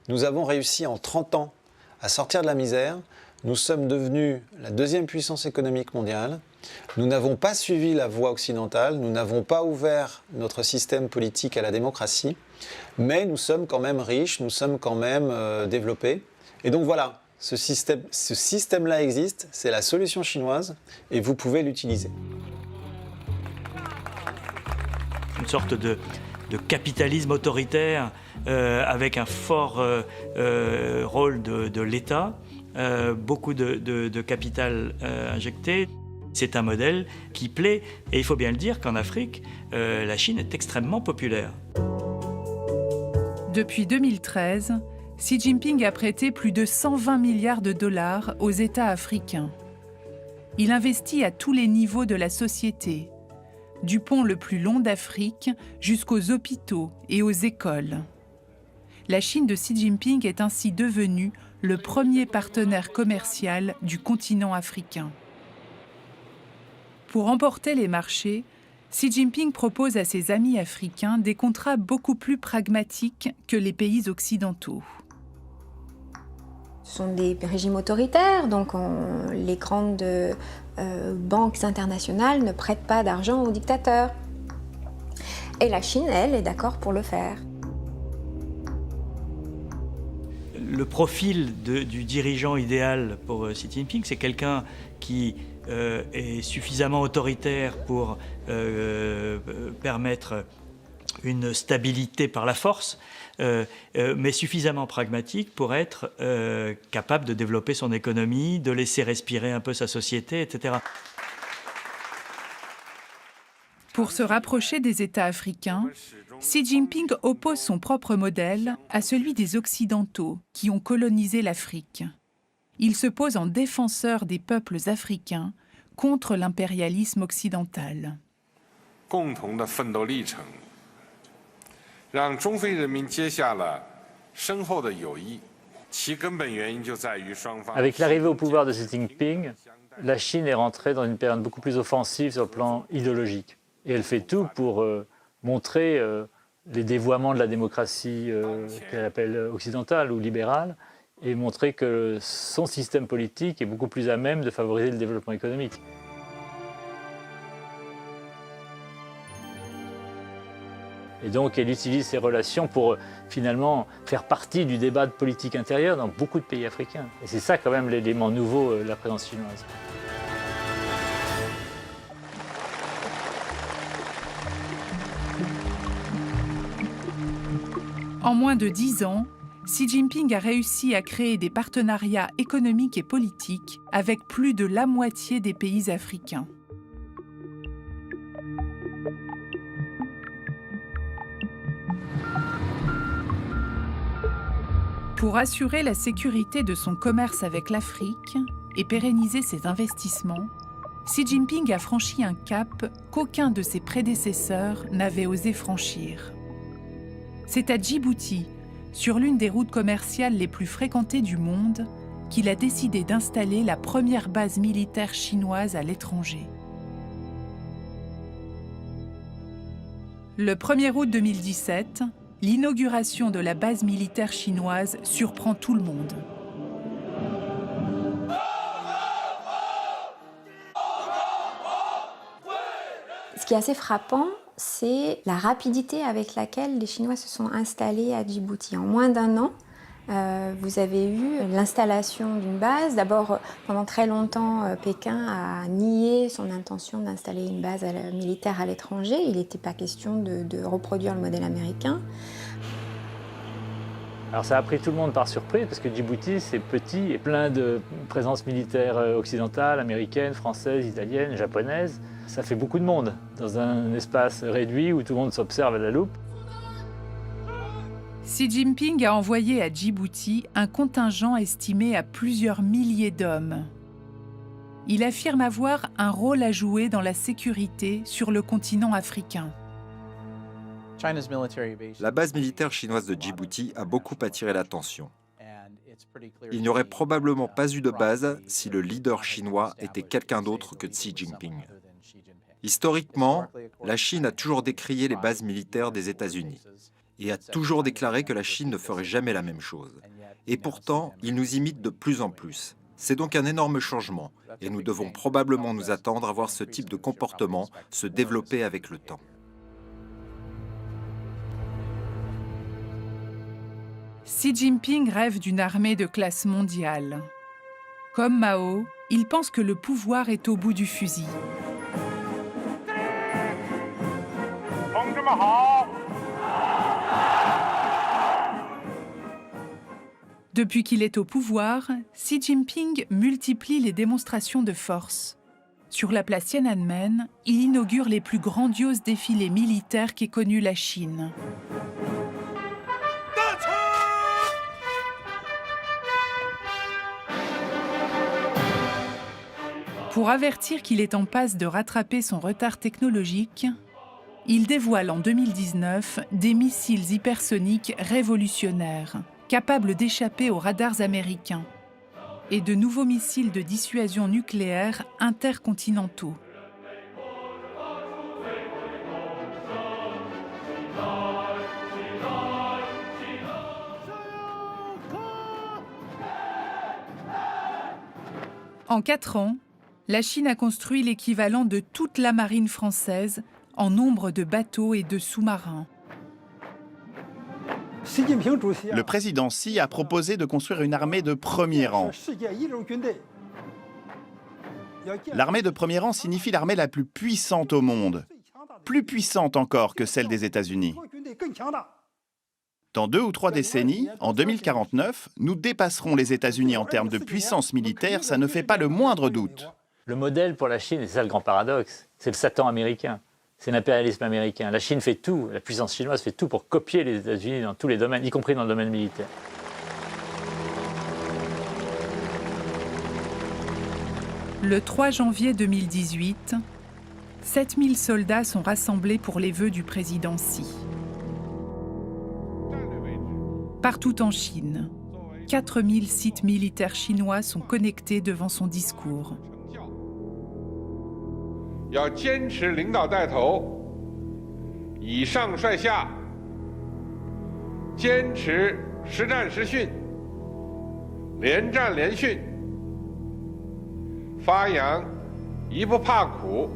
nous avons réussi en 30 ans à sortir de la misère, nous sommes devenus la deuxième puissance économique mondiale, nous n'avons pas suivi la voie occidentale, nous n'avons pas ouvert notre système politique à la démocratie, mais nous sommes quand même riches, nous sommes quand même développés. Et donc voilà, ce système-là existe, c'est la solution chinoise, et vous pouvez l'utiliser. Une sorte de capitalisme autoritaire avec un fort rôle de l'État, beaucoup de capital injecté. C'est un modèle qui plaît, et il faut bien le dire qu'en Afrique, la Chine est extrêmement populaire. Depuis 2013, Xi Jinping a prêté plus de 120 milliards de dollars aux États africains. Il investit à tous les niveaux de la société, du pont le plus long d'Afrique jusqu'aux hôpitaux et aux écoles. La Chine de Xi Jinping est ainsi devenue le premier partenaire commercial du continent africain. Pour emporter les marchés, Xi Jinping propose à ses amis africains des contrats beaucoup plus pragmatiques que les pays occidentaux. Ce sont des régimes autoritaires, donc les grandes banques internationales ne prêtent pas d'argent aux dictateurs. Et la Chine, elle, est d'accord pour le faire. le profil du dirigeant idéal pour Xi Jinping, c'est quelqu'un qui est suffisamment autoritaire pour permettre une stabilité par la force, mais suffisamment pragmatique pour être capable de développer son économie, de laisser respirer un peu sa société, etc. Pour se rapprocher des États africains, Xi Jinping oppose son propre modèle à celui des Occidentaux qui ont colonisé l'Afrique. Il se pose en défenseur des peuples africains contre l'impérialisme occidental. Avec l'arrivée au pouvoir de Xi Jinping, la Chine est rentrée dans une période beaucoup plus offensive sur le plan idéologique. Et elle fait tout pour montrer les dévoiements de la démocratie qu'elle appelle occidentale ou libérale, et montrer que son système politique est beaucoup plus à même de favoriser le développement économique. Et donc elle utilise ces relations pour finalement faire partie du débat de politique intérieure dans beaucoup de pays africains. Et c'est ça quand même l'élément nouveau de la présence chinoise. En moins de 10 ans, Xi Jinping a réussi à créer des partenariats économiques et politiques avec plus de la moitié des pays africains. Pour assurer la sécurité de son commerce avec l'Afrique et pérenniser ses investissements, Xi Jinping a franchi un cap qu'aucun de ses prédécesseurs n'avait osé franchir. C'est à Djibouti, sur l'une des routes commerciales les plus fréquentées du monde, qu'il a décidé d'installer la première base militaire chinoise à l'étranger. Le 1er août 2017, l'inauguration de la base militaire chinoise surprend tout le monde. Ce qui est assez frappant, c'est la rapidité avec laquelle les Chinois se sont installés à Djibouti. En moins d'1 an, vous avez eu l'installation d'une base. D'abord, pendant très longtemps, Pékin a nié son intention d'installer une base militaire à l'étranger. Il n'était pas question de reproduire le modèle américain. Alors ça a pris tout le monde par surprise parce que Djibouti c'est petit et plein de présences militaires occidentales, américaines, françaises, italiennes, japonaises. Ça fait beaucoup de monde dans un espace réduit où tout le monde s'observe à la loupe. Xi Jinping a envoyé à Djibouti un contingent estimé à plusieurs milliers d'hommes. Il affirme avoir un rôle à jouer dans la sécurité sur le continent africain. La base militaire chinoise de Djibouti a beaucoup attiré l'attention. Il n'y aurait probablement pas eu de base si le leader chinois était quelqu'un d'autre que Xi Jinping. Historiquement, la Chine a toujours décrié les bases militaires des États-Unis et a toujours déclaré que la Chine ne ferait jamais la même chose. Et pourtant, ils nous imitent de plus en plus. C'est donc un énorme changement et nous devons probablement nous attendre à voir ce type de comportement se développer avec le temps. Xi Jinping rêve d'une armée de classe mondiale. Comme Mao, il pense que le pouvoir est au bout du fusil. Depuis qu'il est au pouvoir, Xi Jinping multiplie les démonstrations de force. Sur la place Tiananmen, il inaugure les plus grandioses défilés militaires qu'ait connus la Chine. Pour avertir qu'il est en passe de rattraper son retard technologique, il dévoile en 2019 des missiles hypersoniques révolutionnaires, capables d'échapper aux radars américains, et de nouveaux missiles de dissuasion nucléaire intercontinentaux. En 4 ans, la Chine a construit l'équivalent de toute la marine française en nombre de bateaux et de sous-marins. Le président Xi a proposé de construire une armée de premier rang. L'armée de premier rang signifie l'armée la plus puissante au monde, plus puissante encore que celle des États-Unis. Dans 2 ou 3 décennies, en 2049, nous dépasserons les États-Unis en termes de puissance militaire, ça ne fait pas le moindre doute. Le modèle pour la Chine, et c'est ça le grand paradoxe, c'est le Satan américain, c'est l'impérialisme américain. La Chine fait tout, la puissance chinoise fait tout pour copier les États-Unis dans tous les domaines, y compris dans le domaine militaire. Le 3 janvier 2018, 7000 soldats sont rassemblés pour les vœux du président Xi. Partout en Chine, 4000 sites militaires chinois sont connectés devant son discours. 要坚持领导带头，以上率下，坚持实战实训，连战连训，发扬一不怕苦，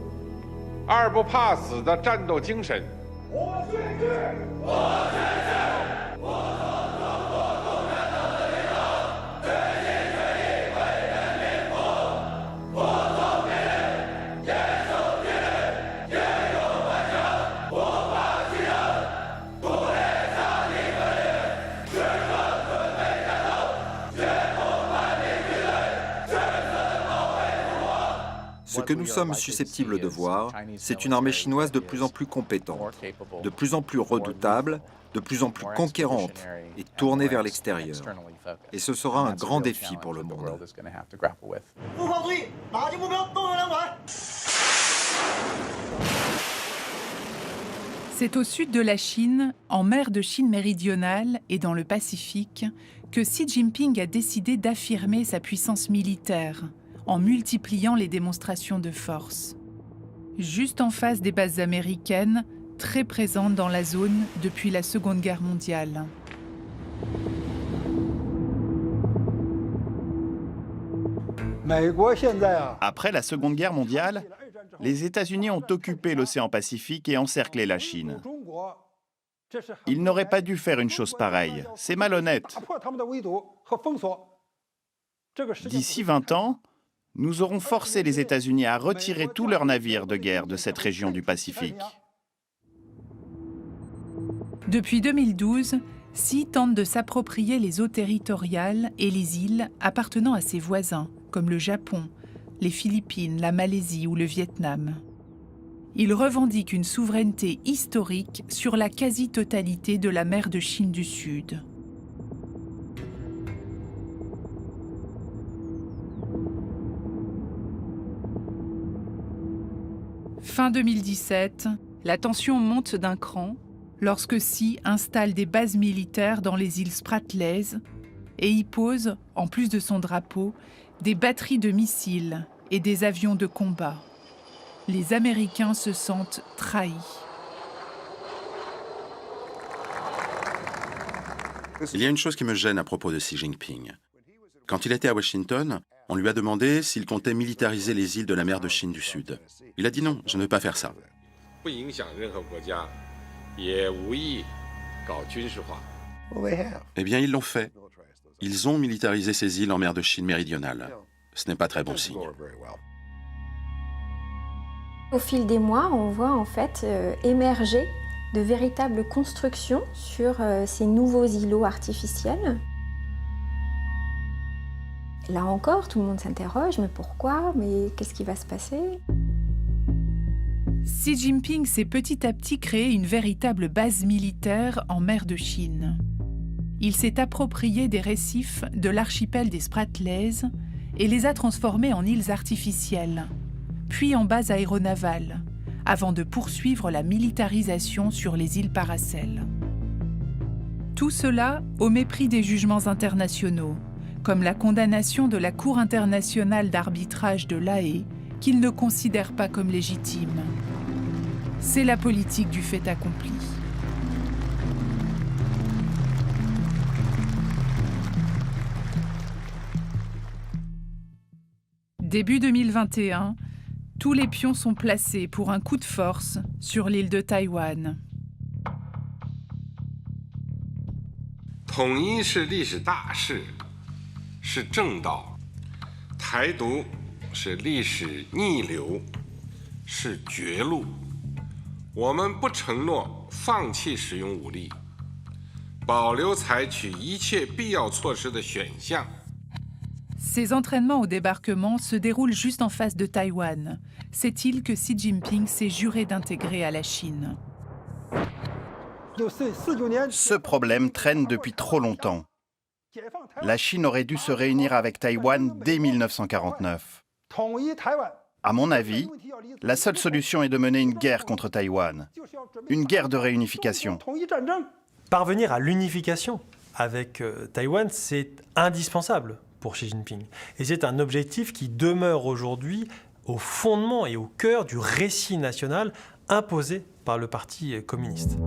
二不怕死的战斗精神。我宣誓，我宣誓，我。 Ce que nous sommes susceptibles de voir, c'est une armée chinoise de plus en plus compétente, de plus en plus redoutable, de plus en plus conquérante et tournée vers l'extérieur. Et ce sera un grand défi pour le monde. C'est au sud de la Chine, en mer de Chine méridionale et dans le Pacifique, que Xi Jinping a décidé d'affirmer sa puissance militaire, en multipliant les démonstrations de force. Juste en face des bases américaines, très présentes dans la zone depuis la Seconde Guerre mondiale. Après la Seconde Guerre mondiale, les États-Unis ont occupé l'océan Pacifique et encerclé la Chine. Ils n'auraient pas dû faire une chose pareille. C'est malhonnête. D'ici 20 ans, nous aurons forcé les États-Unis à retirer tous leurs navires de guerre de cette région du Pacifique. Depuis 2012, Xi tente de s'approprier les eaux territoriales et les îles appartenant à ses voisins, comme le Japon, les Philippines, la Malaisie ou le Vietnam. Il revendique une souveraineté historique sur la quasi-totalité de la mer de Chine du Sud. Fin 2017, la tension monte d'un cran lorsque Xi installe des bases militaires dans les îles Spratleys et y pose, en plus de son drapeau, des batteries de missiles et des avions de combat. Les Américains se sentent trahis. Il y a une chose qui me gêne à propos de Xi Jinping. Quand il était à Washington, on lui a demandé s'il comptait militariser les îles de la mer de Chine du Sud. Il a dit non, je ne veux pas faire ça. Eh bien, ils l'ont fait. Ils ont militarisé ces îles en mer de Chine méridionale. Ce n'est pas très bon signe. Au fil des mois, on voit en fait émerger de véritables constructions sur ces nouveaux îlots artificiels. Là encore, tout le monde s'interroge, mais pourquoi? Mais qu'est-ce qui va se passer? Xi Jinping s'est petit à petit créé une véritable base militaire en mer de Chine. Il s'est approprié des récifs de l'archipel des Spratleys et les a transformés en îles artificielles, puis en base aéronavale, avant de poursuivre la militarisation sur les îles Paracel. Tout cela au mépris des jugements internationaux, comme la condamnation de la Cour internationale d'arbitrage de La Haye, qu'il ne considère pas comme légitime. C'est la politique du fait accompli. Début 2021, tous les pions sont placés pour un coup de force sur l'île de Taïwan. 统一是历史大势，是正道；台独是历史逆流，是绝路。我们不承诺放弃使用武力，保留采取一切必要措施的选项。 Ces entraînements au débarquement se déroulent juste en face de Taïwan, cette île que Xi Jinping s'est juré d'intégrer à la Chine. Ce problème traîne depuis trop longtemps. La Chine aurait dû se réunir avec Taïwan dès 1949. À mon avis, la seule solution est de mener une guerre contre Taïwan, une guerre de réunification. Parvenir à l'unification avec Taïwan, c'est indispensable pour Xi Jinping. Et c'est un objectif qui demeure aujourd'hui au fondement et au cœur du récit national imposé par le Parti communiste.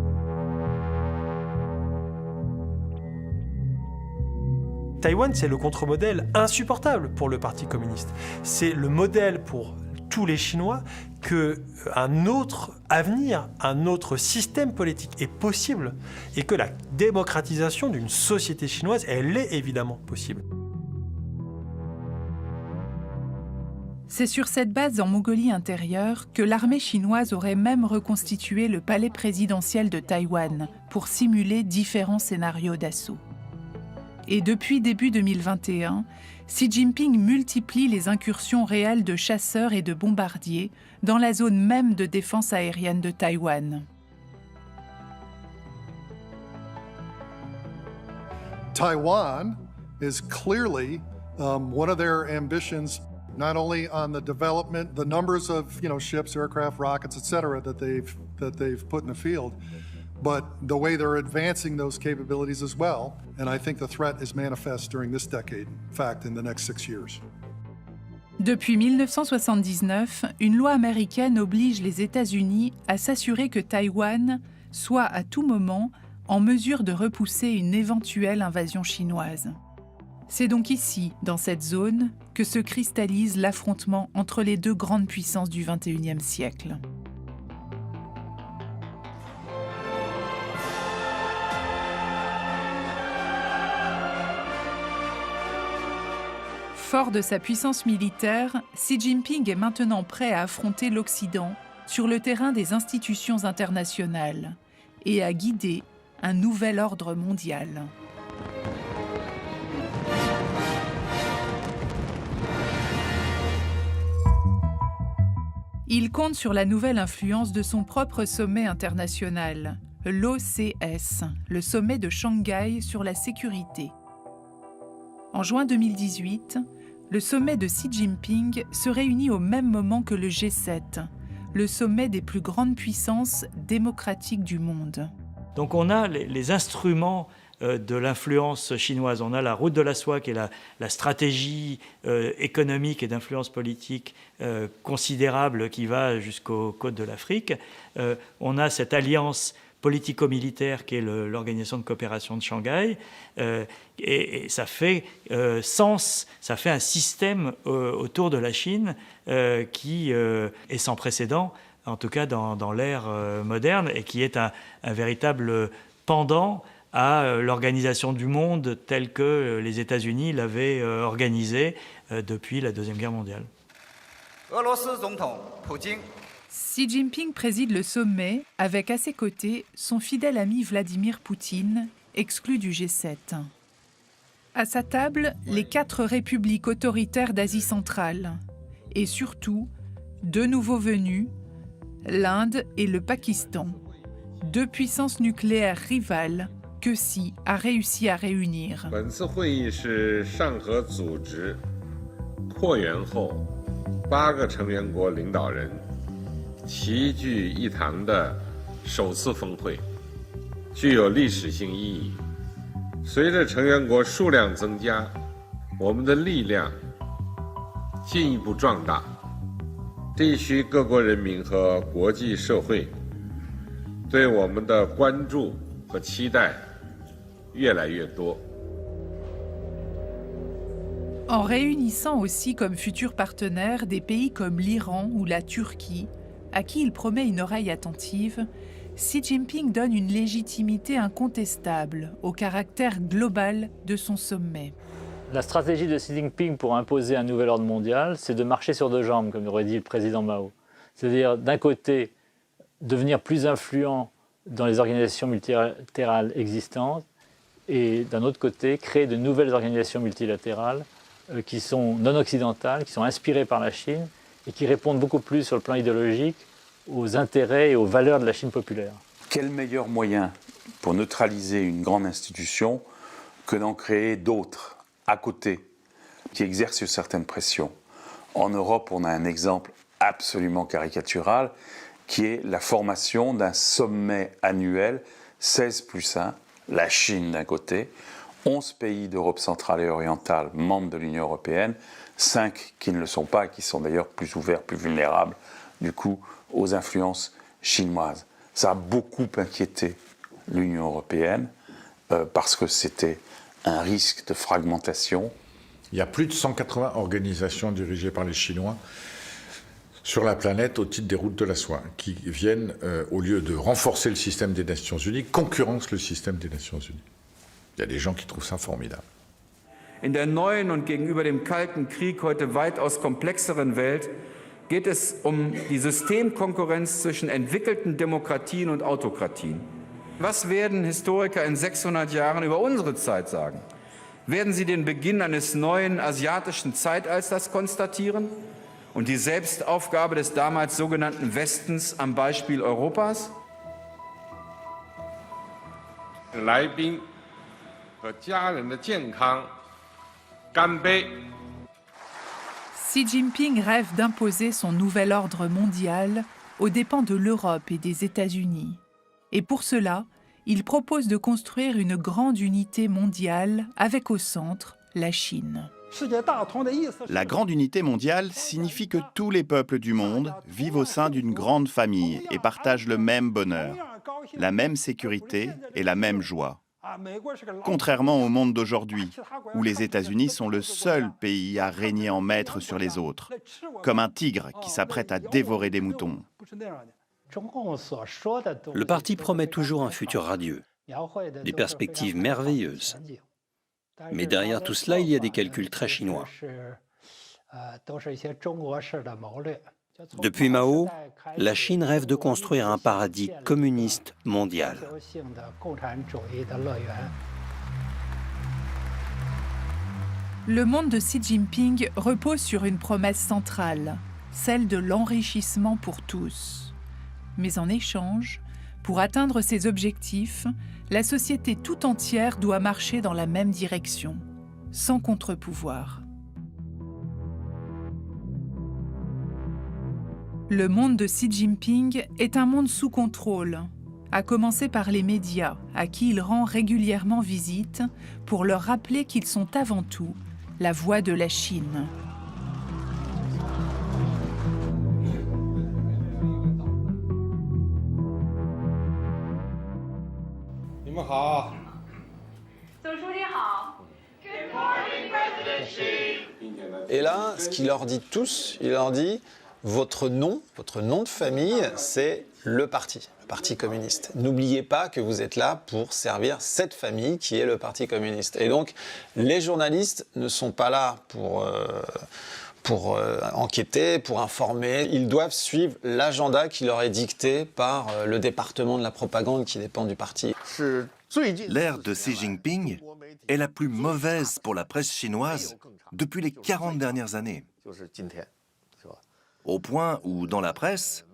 Taïwan, c'est le contre-modèle insupportable pour le Parti communiste. C'est le modèle pour tous les Chinois qu'un autre avenir, un autre système politique est possible et que la démocratisation d'une société chinoise, elle est évidemment possible. C'est sur cette base en Mongolie intérieure que l'armée chinoise aurait même reconstitué le palais présidentiel de Taïwan pour simuler différents scénarios d'assaut. Et depuis début 2021, Xi Jinping multiplie les incursions réelles de chasseurs et de bombardiers dans la zone même de défense aérienne de Taïwan. Taiwan is clearly one of their ambitions, not only on the development, the numbers of ships, aircraft, rockets, etc., that they've put in the field, but the way they're advancing those capabilities as well. And I think the threat is manifest during this decade, in fact, in the next 6 years. Depuis 1979, une loi américaine oblige les États-Unis à s'assurer que Taïwan soit à tout moment en mesure de repousser une éventuelle invasion chinoise. C'est donc ici, dans cette zone, que se cristallise l'affrontement entre les deux grandes puissances du XXIe siècle. Fort de sa puissance militaire, Xi Jinping est maintenant prêt à affronter l'Occident sur le terrain des institutions internationales et à guider un nouvel ordre mondial. Il compte sur la nouvelle influence de son propre sommet international, l'OCS, le sommet de Shanghai sur la sécurité. En juin 2018, le sommet de Xi Jinping se réunit au même moment que le G7, le sommet des plus grandes puissances démocratiques du monde. Donc on a les instruments de l'influence chinoise. On a la route de la soie qui est la stratégie économique et d'influence politique considérable qui va jusqu'aux côtes de l'Afrique. On a cette alliance politico-militaire qui est l'Organisation de coopération de Shanghai, et ça fait sens, ça fait un système autour de la Chine qui est sans précédent, en tout cas dans l'ère moderne, et qui est un véritable pendant à l'organisation du monde telle que les États-Unis l'avaient organisée depuis la Deuxième Guerre mondiale. Xi Jinping préside le sommet avec à ses côtés son fidèle ami Vladimir Poutine, exclu du G7. À sa table, les 4 républiques autoritaires d'Asie centrale et surtout 2 nouveaux venus, l'Inde et le Pakistan, 2 puissances nucléaires rivales que Xi a réussi à réunir. En réunissant aussi comme futurs partenaires des pays comme l'Iran ou la Turquie, à qui il promet une oreille attentive, Xi Jinping donne une légitimité incontestable au caractère global de son sommet. La stratégie de Xi Jinping pour imposer un nouvel ordre mondial, c'est de marcher sur deux jambes, comme aurait dit le président Mao. C'est-à-dire, d'un côté, devenir plus influent dans les organisations multilatérales existantes, et d'un autre côté, créer de nouvelles organisations multilatérales qui sont non occidentales, qui sont inspirées par la Chine et qui répondent beaucoup plus sur le plan idéologique aux intérêts et aux valeurs de la Chine populaire. Quel meilleur moyen pour neutraliser une grande institution que d'en créer d'autres à côté qui exercent certaines pressions? En Europe, on a un exemple absolument caricatural qui est la formation d'un sommet annuel 16+1, la Chine d'un côté, 11 pays d'Europe centrale et orientale membres de l'Union européenne, 5 qui ne le sont pas et qui sont d'ailleurs plus ouverts, plus vulnérables du coup aux influences chinoises. Ça a beaucoup inquiété l'Union européenne parce que c'était un risque de fragmentation. Il y a plus de 180 organisations dirigées par les Chinois sur la planète au titre des routes de la soie, qui viennent, au lieu de renforcer le système des Nations Unies, concurrencent le système des Nations Unies. Il y a des gens qui trouvent ça formidable. In der neuen und gegenüber dem Kalten Krieg heute weitaus komplexeren Welt geht es die Systemkonkurrenz zwischen entwickelten Demokratien und Autokratien. Was werden Historiker in 600 Jahren über unsere Zeit sagen? Werden sie den Beginn eines neuen asiatischen Zeitalters konstatieren und die Selbstaufgabe des damals sogenannten Westens am Beispiel Europas? 来宾和家人的健康，干杯！ Xi Jinping rêve d'imposer son nouvel ordre mondial aux dépens de l'Europe et des États-Unis. Et pour cela, il propose de construire une grande unité mondiale avec au centre la Chine. La grande unité mondiale signifie que tous les peuples du monde vivent au sein d'une grande famille et partagent le même bonheur, la même sécurité et la même joie. Contrairement au monde d'aujourd'hui, où les États-Unis sont le seul pays à régner en maître sur les autres, comme un tigre qui s'apprête à dévorer des moutons. Le parti promet toujours un futur radieux, des perspectives merveilleuses. Mais derrière tout cela, il y a des calculs très chinois. Depuis Mao, la Chine rêve de construire un paradis communiste mondial. Le monde de Xi Jinping repose sur une promesse centrale, celle de l'enrichissement pour tous. Mais en échange, pour atteindre ces objectifs, la société tout entière doit marcher dans la même direction, sans contre-pouvoir. Le monde de Xi Jinping est un monde sous contrôle, à commencer par les médias, à qui il rend régulièrement visite pour leur rappeler qu'ils sont avant tout la voix de la Chine. Et là, ce qu'il leur dit tous, il leur dit votre nom de famille, c'est le Parti communiste. N'oubliez pas que vous êtes là pour servir cette famille qui est le Parti communiste. Et donc, les journalistes ne sont pas là pour enquêter, pour informer. Ils doivent suivre l'agenda qui leur est dicté par le département de la propagande qui dépend du parti. L'ère de Xi Jinping est la plus mauvaise pour la presse chinoise depuis les 40 dernières années. Au point où, dans la presse,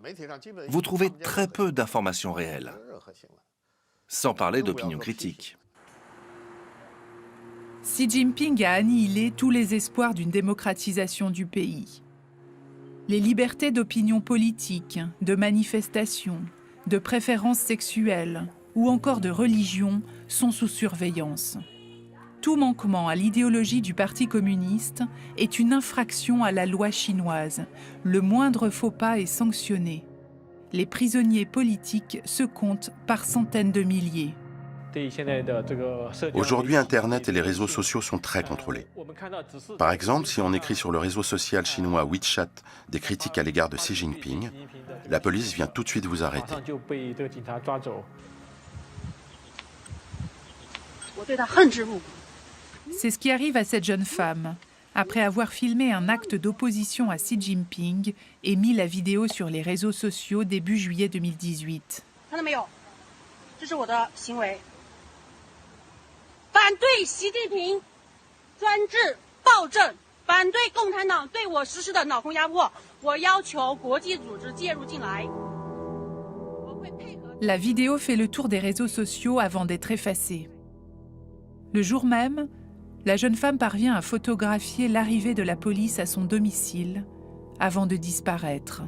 vous trouvez très peu d'informations réelles, sans parler d'opinion critique. Xi Jinping a annihilé tous les espoirs d'une démocratisation du pays. Les libertés d'opinion politique, de manifestation, de préférence sexuelle ou encore de religion sont sous surveillance. Tout manquement à l'idéologie du Parti communiste est une infraction à la loi chinoise. Le moindre faux pas est sanctionné. Les prisonniers politiques se comptent par centaines de milliers. Aujourd'hui, Internet et les réseaux sociaux sont très contrôlés. Par exemple, si on écrit sur le réseau social chinois WeChat des critiques à l'égard de Xi Jinping, la police vient tout de suite vous arrêter. C'est ce qui arrive à cette jeune femme, après avoir filmé un acte d'opposition à Xi Jinping et mis la vidéo sur les réseaux sociaux début juillet 2018. La vidéo fait le tour des réseaux sociaux avant d'être effacée. Le jour même, la jeune femme parvient à photographier l'arrivée de la police à son domicile avant de disparaître.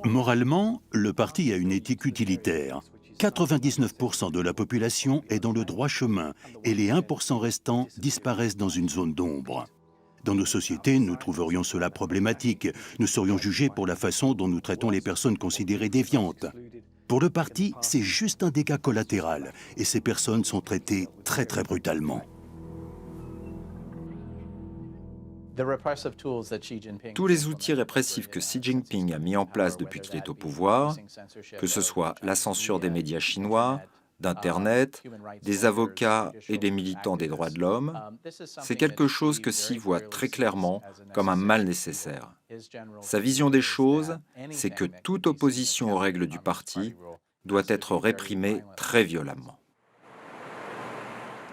Moralement, le parti a une éthique utilitaire. 99% de la population est dans le droit chemin et les 1% restants disparaissent dans une zone d'ombre. Dans nos sociétés, nous trouverions cela problématique. Nous serions jugés pour la façon dont nous traitons les personnes considérées déviantes. Pour le parti, c'est juste un dégât collatéral et ces personnes sont traitées très brutalement. Tous les outils répressifs que Xi Jinping a mis en place depuis qu'il est au pouvoir, que ce soit la censure des médias chinois, d'Internet, des avocats et des militants des droits de l'homme, c'est quelque chose que Xi voit très clairement comme un mal nécessaire. Sa vision des choses, c'est que toute opposition aux règles du parti doit être réprimée très violemment.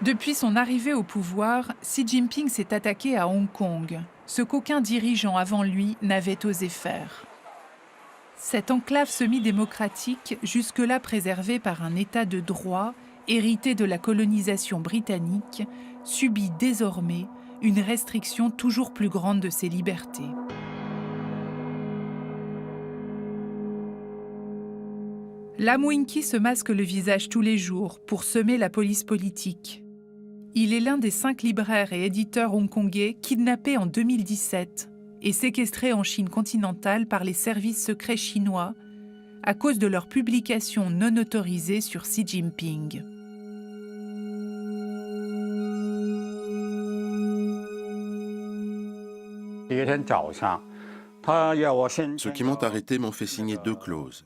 Depuis son arrivée au pouvoir, Xi Jinping s'est attaqué à Hong Kong, ce qu'aucun dirigeant avant lui n'avait osé faire. Cette enclave semi-démocratique, jusque-là préservée par un état de droit, hérité de la colonisation britannique, subit désormais une restriction toujours plus grande de ses libertés. Lam Wing-ki se masque le visage tous les jours pour semer la police politique. Il est l'un des 5 libraires et éditeurs hongkongais kidnappés en 2017 et séquestrés en Chine continentale par les services secrets chinois à cause de leurs publications non autorisées sur Xi Jinping. Ceux qui m'ont arrêté m'ont fait signer 2 clauses.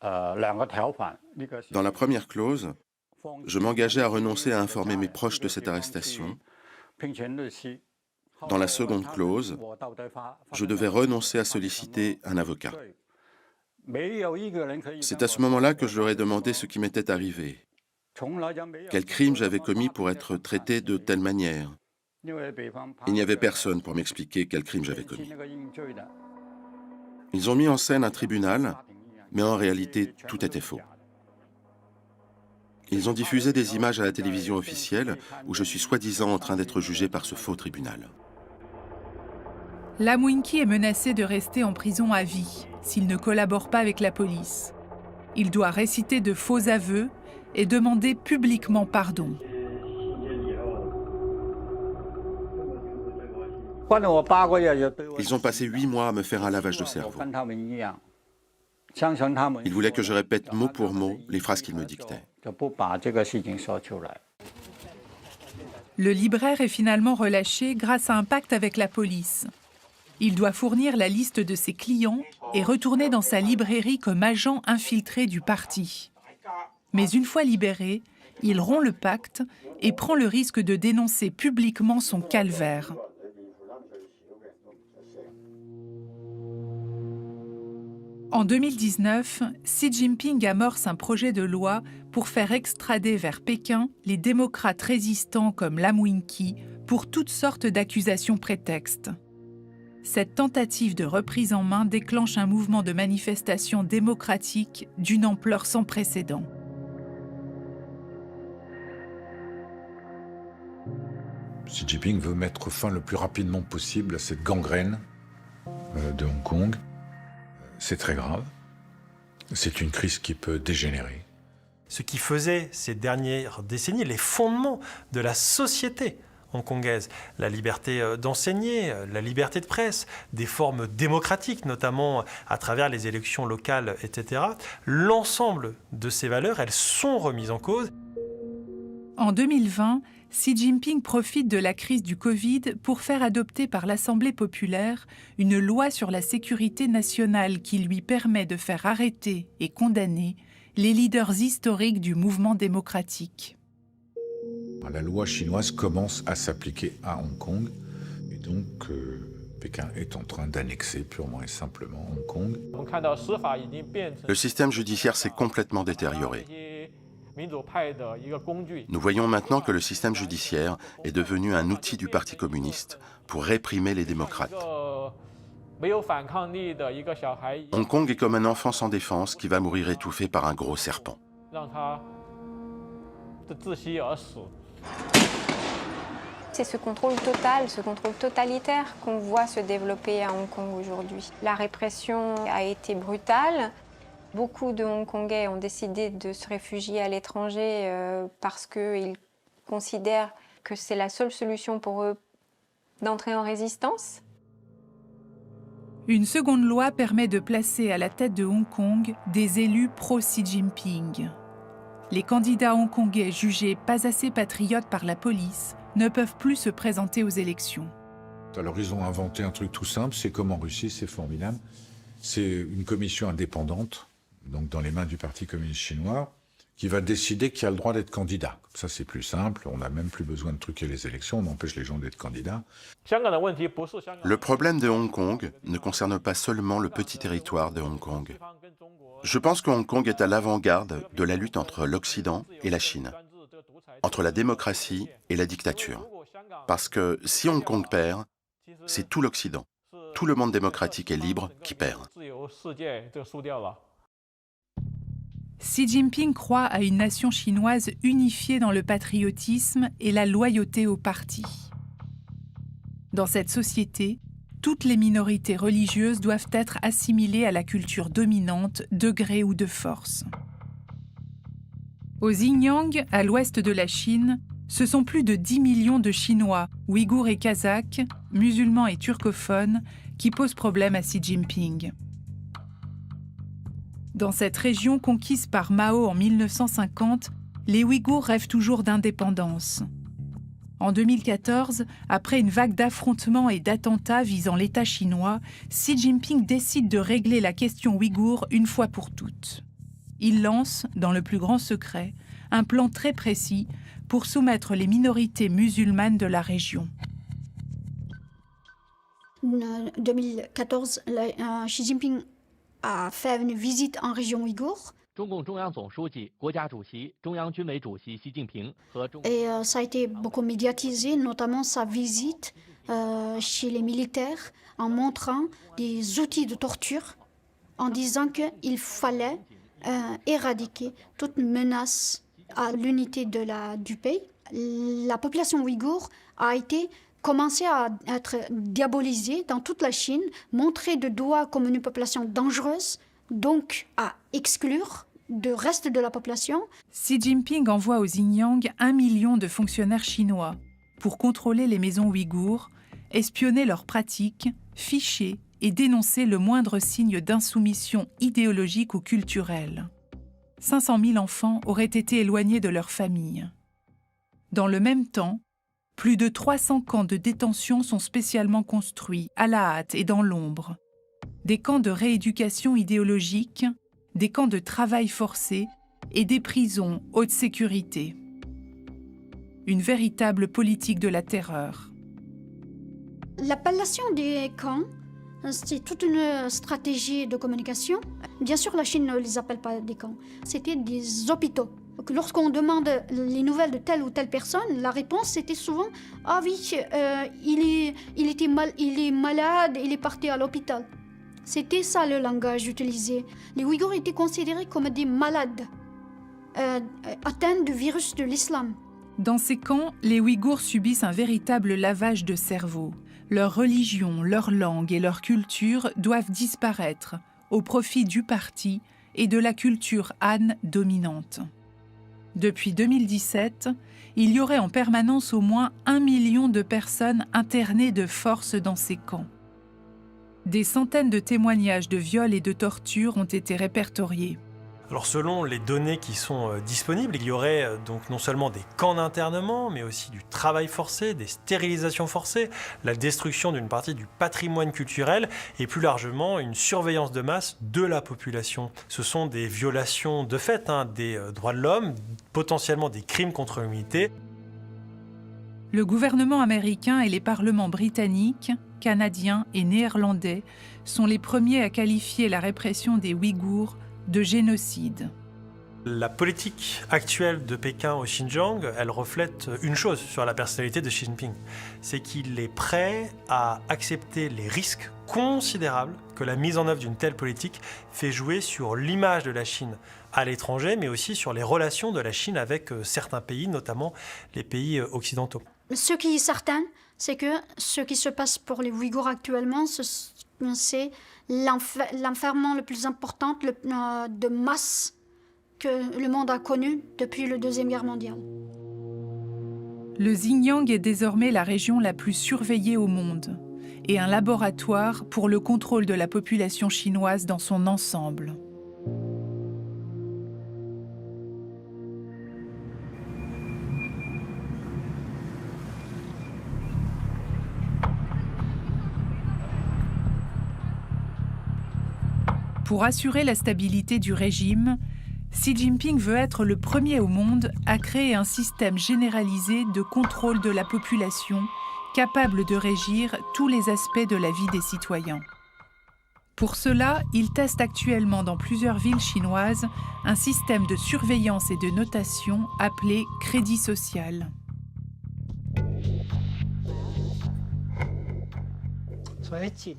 Dans la première clause, je m'engageais à renoncer à informer mes proches de cette arrestation. Dans la seconde clause, je devais renoncer à solliciter un avocat. C'est à ce moment-là que je leur ai demandé ce qui m'était arrivé. Quel crime j'avais commis pour être traité de telle manière? Il n'y avait personne pour m'expliquer quel crime j'avais commis. Ils ont mis en scène un tribunal, mais en réalité, tout était faux. Ils ont diffusé des images à la télévision officielle où je suis soi-disant en train d'être jugé par ce faux tribunal. Lam Wing-ki est menacé de rester en prison à vie s'il ne collabore pas avec la police. Il doit réciter de faux aveux et demander publiquement pardon. Ils ont passé 8 mois à me faire un lavage de cerveau. Ils voulaient que je répète mot pour mot les phrases qu'ils me dictaient. Le libraire est finalement relâché grâce à un pacte avec la police. Il doit fournir la liste de ses clients et retourner dans sa librairie comme agent infiltré du parti. Mais une fois libéré, il rompt le pacte et prend le risque de dénoncer publiquement son calvaire. En 2019, Xi Jinping amorce un projet de loi pour faire extrader vers Pékin les démocrates résistants comme Lam Wing-ki pour toutes sortes d'accusations prétextes. Cette tentative de reprise en main déclenche un mouvement de manifestation démocratique d'une ampleur sans précédent. Xi Jinping veut mettre fin le plus rapidement possible à cette gangrène de Hong Kong. C'est très grave. C'est une crise qui peut dégénérer. Ce qui faisait ces dernières décennies les fondements de la société hongkongaise, la liberté d'enseigner, la liberté de presse, des formes démocratiques, notamment à travers les élections locales, etc. L'ensemble de ces valeurs, elles sont remises en cause. En 2020, Xi Jinping profite de la crise du Covid pour faire adopter par l'Assemblée populaire une loi sur la sécurité nationale qui lui permet de faire arrêter et condamner les leaders historiques du mouvement démocratique. La loi chinoise commence à s'appliquer à Hong Kong et donc Pékin est en train d'annexer purement et simplement Hong Kong. Le système judiciaire s'est complètement détérioré. Nous voyons maintenant que le système judiciaire est devenu un outil du Parti communiste pour réprimer les démocrates. Hong Kong est comme un enfant sans défense qui va mourir étouffé par un gros serpent. C'est ce contrôle total, ce contrôle totalitaire qu'on voit se développer à Hong Kong aujourd'hui. La répression a été brutale. Beaucoup de Hongkongais ont décidé de se réfugier à l'étranger parce qu'ils considèrent que c'est la seule solution pour eux d'entrer en résistance. Une seconde loi permet de placer à la tête de Hong Kong des élus pro-Xi Jinping. Les candidats hongkongais jugés pas assez patriotes par la police ne peuvent plus se présenter aux élections. Alors ils ont inventé un truc tout simple, c'est comme en Russie, c'est formidable. C'est une commission indépendante, donc dans les mains du Parti communiste chinois, qui va décider qui a le droit d'être candidat. Ça c'est plus simple, on n'a même plus besoin de truquer les élections, on empêche les gens d'être candidats. Le problème de Hong Kong ne concerne pas seulement le petit territoire de Hong Kong. Je pense que Hong Kong est à l'avant-garde de la lutte entre l'Occident et la Chine, entre la démocratie et la dictature. Parce que si Hong Kong perd, c'est tout l'Occident, tout le monde démocratique et libre qui perd. Xi Jinping croit à une nation chinoise unifiée dans le patriotisme et la loyauté au parti. Dans cette société, toutes les minorités religieuses doivent être assimilées à la culture dominante, de gré ou de force. Au Xinjiang, à l'ouest de la Chine, ce sont plus de 10 millions de Chinois, Ouïghours et Kazakhs, musulmans et turcophones, qui posent problème à Xi Jinping. Dans cette région conquise par Mao en 1950, les Ouïghours rêvent toujours d'indépendance. En 2014, après une vague d'affrontements et d'attentats visant l'État chinois, Xi Jinping décide de régler la question ouïghour une fois pour toutes. Il lance, dans le plus grand secret, un plan très précis pour soumettre les minorités musulmanes de la région. En 2014, Xi Jinping a fait une visite en région ouïghour. Et ça a été beaucoup médiatisé, notamment sa visite chez les militaires en montrant des outils de torture, en disant qu'il fallait éradiquer toute menace à l'unité du pays. La population ouïghour a commencé à être diabolisée dans toute la Chine, montrée de doigt comme une population dangereuse, donc à exclure du reste de la population. Xi Jinping envoie au Xinjiang 1 million de fonctionnaires chinois pour contrôler les maisons ouïghours, espionner leurs pratiques, ficher et dénoncer le moindre signe d'insoumission idéologique ou culturelle. 500 000 enfants auraient été éloignés de leur famille. Dans le même temps, plus de 300 camps de détention sont spécialement construits, à la hâte et dans l'ombre. Des camps de rééducation idéologique, des camps de travail forcé et des prisons haute sécurité. Une véritable politique de la terreur. L'appellation des camps, c'est toute une stratégie de communication. Bien sûr, la Chine ne les appelle pas des camps, c'était des hôpitaux. Lorsqu'on demande les nouvelles de telle ou telle personne, la réponse était souvent « Ah oui, il est malade, il est parti à l'hôpital ». C'était ça le langage utilisé. Les Ouïghours étaient considérés comme des malades, atteints du virus de l'islam. Dans ces camps, les Ouïghours subissent un véritable lavage de cerveau. Leur religion, leur langue et leur culture doivent disparaître au profit du parti et de la culture Han dominante. Depuis 2017, il y aurait en permanence au moins 1 million de personnes internées de force dans ces camps. Des centaines de témoignages de viols et de tortures ont été répertoriés. Alors selon les données qui sont disponibles, il y aurait donc non seulement des camps d'internement, mais aussi du travail forcé, des stérilisations forcées, la destruction d'une partie du patrimoine culturel et plus largement une surveillance de masse de la population. Ce sont des violations de fait des droits de l'homme, potentiellement des crimes contre l'humanité. Le gouvernement américain et les parlements britanniques, canadiens et néerlandais sont les premiers à qualifier la répression des Ouïghours de génocide. La politique actuelle de Pékin au Xinjiang, elle reflète une chose sur la personnalité de Xi Jinping. C'est qu'il est prêt à accepter les risques considérables que la mise en œuvre d'une telle politique fait jouer sur l'image de la Chine à l'étranger, mais aussi sur les relations de la Chine avec certains pays, notamment les pays occidentaux. Ce qui est certain, c'est que ce qui se passe pour les Ouïghours actuellement, c'est l'enfermement le plus important de masse que le monde a connu depuis la Deuxième Guerre mondiale. Le Xinjiang est désormais la région la plus surveillée au monde et un laboratoire pour le contrôle de la population chinoise dans son ensemble. Pour assurer la stabilité du régime, Xi Jinping veut être le premier au monde à créer un système généralisé de contrôle de la population capable de régir tous les aspects de la vie des citoyens. Pour cela, il teste actuellement dans plusieurs villes chinoises un système de surveillance et de notation appelé crédit social.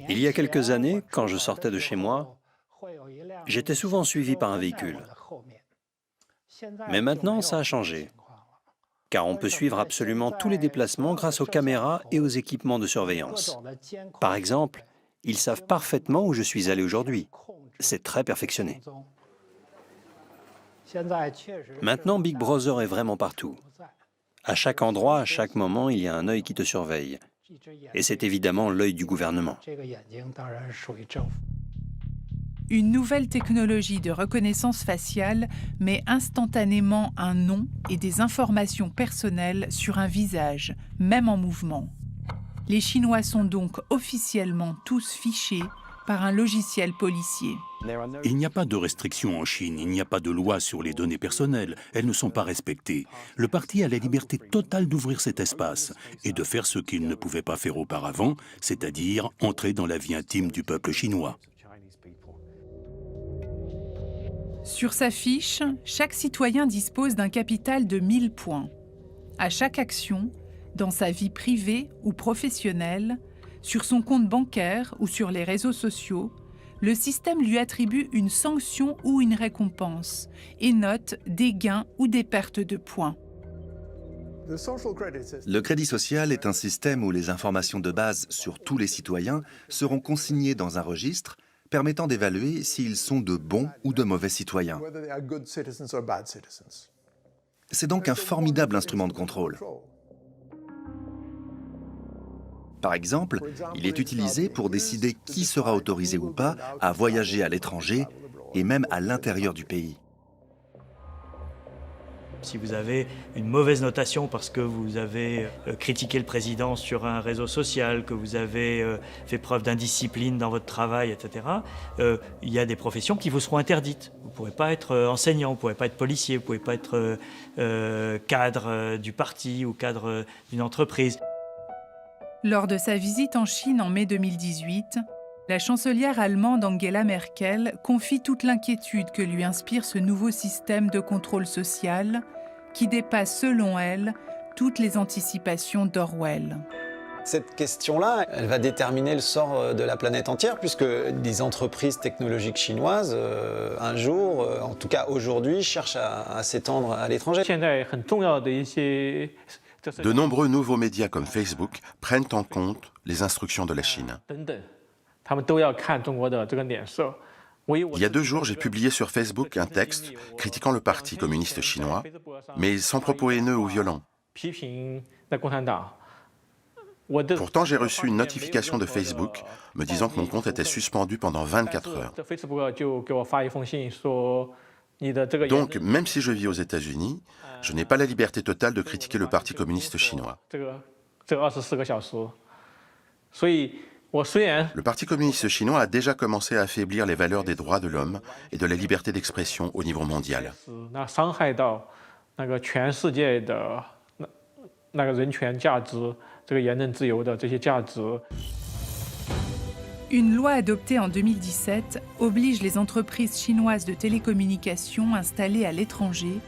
Il y a quelques années, quand je sortais de chez moi, j'étais souvent suivi par un véhicule. Mais maintenant, ça a changé, car on peut suivre absolument tous les déplacements grâce aux caméras et aux équipements de surveillance. Par exemple, ils savent parfaitement où je suis allé aujourd'hui. C'est très perfectionné. Maintenant, Big Brother est vraiment partout. À chaque endroit, à chaque moment, il y a un œil qui te surveille. Et c'est évidemment l'œil du gouvernement. Une nouvelle technologie de reconnaissance faciale met instantanément un nom et des informations personnelles sur un visage, même en mouvement. Les Chinois sont donc officiellement tous fichés par un logiciel policier. Il n'y a pas de restrictions en Chine, il n'y a pas de loi sur les données personnelles, elles ne sont pas respectées. Le parti a la liberté totale d'ouvrir cet espace et de faire ce qu'il ne pouvait pas faire auparavant, c'est-à-dire entrer dans la vie intime du peuple chinois. Sur sa fiche, chaque citoyen dispose d'un capital de 1000 points. À chaque action, dans sa vie privée ou professionnelle, sur son compte bancaire ou sur les réseaux sociaux, le système lui attribue une sanction ou une récompense et note des gains ou des pertes de points. Le crédit social est un système où les informations de base sur tous les citoyens seront consignées dans un registre permettant d'évaluer s'ils sont de bons ou de mauvais citoyens. C'est donc un formidable instrument de contrôle. Par exemple, il est utilisé pour décider qui sera autorisé ou pas à voyager à l'étranger et même à l'intérieur du pays. Si vous avez une mauvaise notation parce que vous avez critiqué le président sur un réseau social, que vous avez fait preuve d'indiscipline dans votre travail, etc., il y a des professions qui vous seront interdites. Vous ne pourrez pas être enseignant, vous ne pourrez pas être policier, vous ne pouvez pas être cadre du parti ou cadre d'une entreprise. Lors de sa visite en Chine en mai 2018, la chancelière allemande Angela Merkel confie toute l'inquiétude que lui inspire ce nouveau système de contrôle social qui dépasse, selon elle, toutes les anticipations d'Orwell. Cette question-là, elle va déterminer le sort de la planète entière, puisque des entreprises technologiques chinoises, un jour, en tout cas aujourd'hui, cherchent à s'étendre à l'étranger. De nombreux nouveaux médias comme Facebook prennent en compte les instructions de la Chine. Il y a 2 jours, j'ai publié sur Facebook un texte critiquant le Parti communiste chinois, mais sans propos haineux ou violents. Pourtant, j'ai reçu une notification de Facebook me disant que mon compte était suspendu pendant 24 heures. Donc, même si je vis aux États-Unis, je n'ai pas la liberté totale de critiquer le Parti communiste chinois. Le Parti communiste chinois a déjà commencé à affaiblir les valeurs des droits de l'homme et de la liberté d'expression au niveau mondial. Une loi adoptée en 2017 oblige les entreprises chinoises de télécommunications installées à l'étranger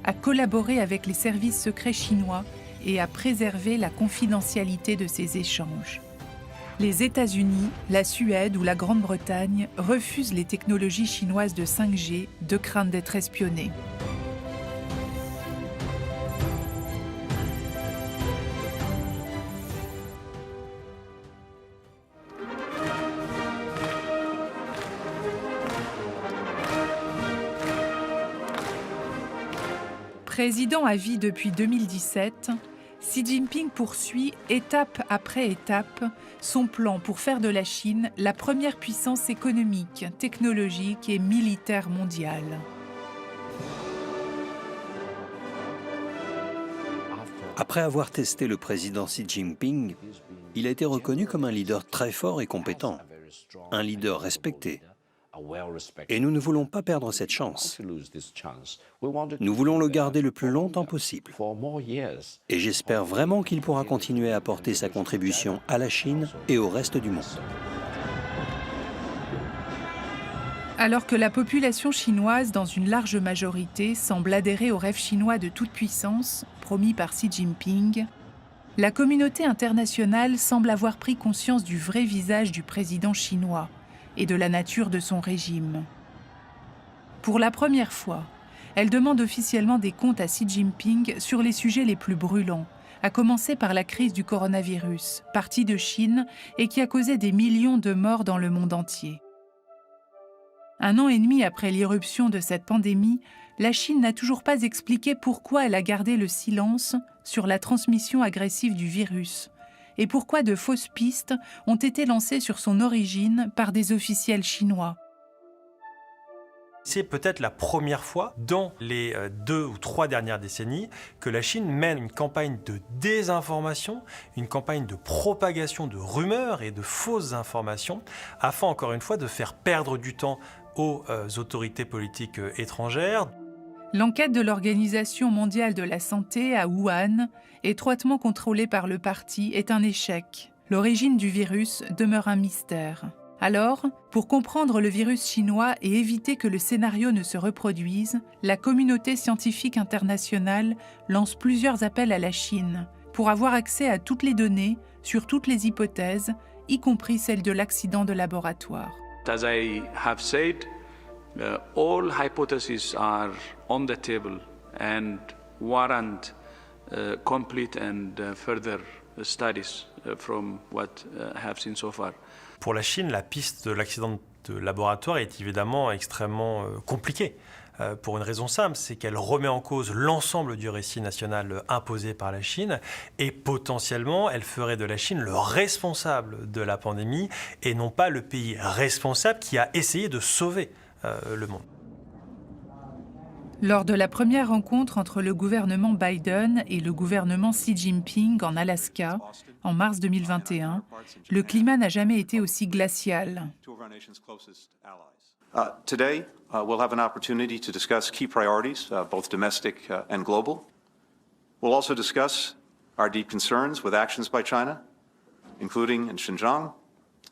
à collaborer avec les services secrets chinois et à préserver la confidentialité de ces échanges. Les États-Unis, la Suède ou la Grande-Bretagne refusent les technologies chinoises de 5G de crainte d'être espionnés. Président à vie depuis 2017, Xi Jinping poursuit, étape après étape, son plan pour faire de la Chine la première puissance économique, technologique et militaire mondiale. Après avoir testé le président Xi Jinping, il a été reconnu comme un leader très fort et compétent, un leader respecté. Et nous ne voulons pas perdre cette chance. Nous voulons le garder le plus longtemps possible. Et j'espère vraiment qu'il pourra continuer à apporter sa contribution à la Chine et au reste du monde. Alors que la population chinoise, dans une large majorité, semble adhérer au rêve chinois de toute puissance, promis par Xi Jinping, la communauté internationale semble avoir pris conscience du vrai visage du président chinois et de la nature de son régime. Pour la première fois, elle demande officiellement des comptes à Xi Jinping sur les sujets les plus brûlants, à commencer par la crise du coronavirus, partie de Chine et qui a causé des millions de morts dans le monde entier. 1 an et demi après l'irruption de cette pandémie, la Chine n'a toujours pas expliqué pourquoi elle a gardé le silence sur la transmission agressive du virus et pourquoi de fausses pistes ont été lancées sur son origine par des officiels chinois. C'est peut-être la première fois dans les 2 ou 3 dernières décennies que la Chine mène une campagne de désinformation, une campagne de propagation de rumeurs et de fausses informations, afin encore une fois de faire perdre du temps aux autorités politiques étrangères. L'enquête de l'Organisation mondiale de la santé à Wuhan, étroitement contrôlée par le parti, est un échec. L'origine du virus demeure un mystère. Alors, pour comprendre le virus chinois et éviter que le scénario ne se reproduise, la communauté scientifique internationale lance plusieurs appels à la Chine pour avoir accès à toutes les données sur toutes les hypothèses, y compris celle de l'accident de laboratoire. As I have said, all hypotheses are on the table and warrant complete and further studies from what I have seen so far. Pour la Chine, la piste de l'accident de laboratoire est évidemment extrêmement compliquée. Pour une raison simple, c'est qu'elle remet en cause l'ensemble du récit national imposé par la Chine et potentiellement, elle ferait de la Chine le responsable de la pandémie et non pas le pays responsable qui a essayé de sauver le monde. Lors de la première rencontre entre le gouvernement Biden et le gouvernement Xi Jinping en Alaska, en mars 2021, le climat n'a jamais été aussi glacial. Today, we'll have an opportunity to discuss key priorities, both domestic and global. We'll also discuss our deep concerns with actions by China, including in Xinjiang,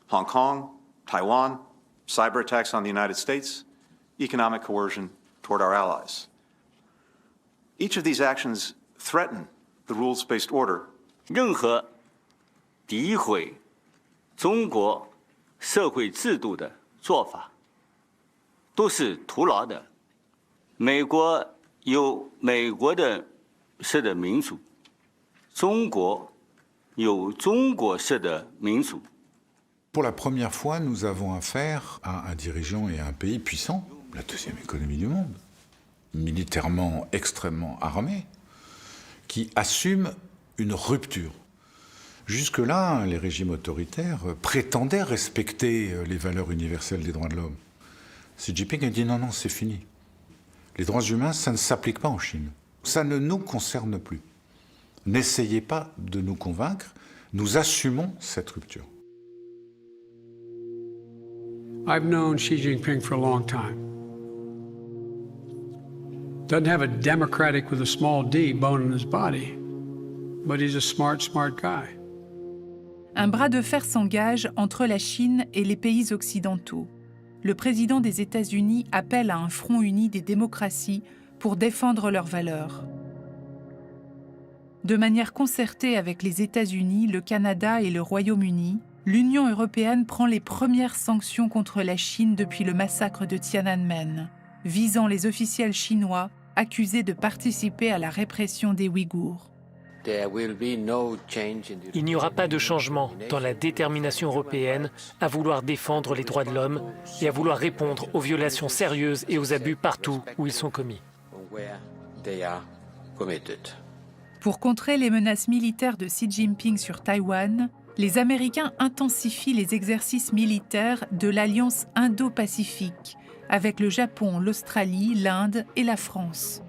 Hong Kong, Taiwan, cyber attacks on the United States, economic coercion toward our allies. Each of these actions threaten the rules-based order. 任何诋毁中国社会制度的做法都是徒劳的。美国有美国式的民主，中国有中国式的民主。Pour la première fois, nous avons affaire à un dirigeant et à un pays puissant, la deuxième économie du monde, militairement extrêmement armé, qui assume une rupture. Jusque-là, les régimes autoritaires prétendaient respecter les valeurs universelles des droits de l'homme. Xi Jinping a dit non, non, c'est fini. Les droits humains, ça ne s'applique pas en Chine. Ça ne nous concerne plus. N'essayez pas de nous convaincre, nous assumons cette rupture. I've known Xi Jinping for a long time. Doesn't have a democratic with a small d bone in his body, but he's a smart guy. Un bras de fer s'engage entre la Chine et les pays occidentaux. Le président des États-Unis appelle à un front uni des démocraties pour défendre leurs valeurs. De manière concertée avec les États-Unis, le Canada et le Royaume-Uni, l'Union européenne prend les premières sanctions contre la Chine depuis le massacre de Tiananmen, visant les officiels chinois accusés de participer à la répression des Ouïghours. Il n'y aura pas de changement dans la détermination européenne à vouloir défendre les droits de l'homme et à vouloir répondre aux violations sérieuses et aux abus partout où ils sont commis. Pour contrer les menaces militaires de Xi Jinping sur Taïwan, les Américains intensifient les exercices militaires de l'Alliance Indo-Pacifique avec le Japon, l'Australie, l'Inde et la France.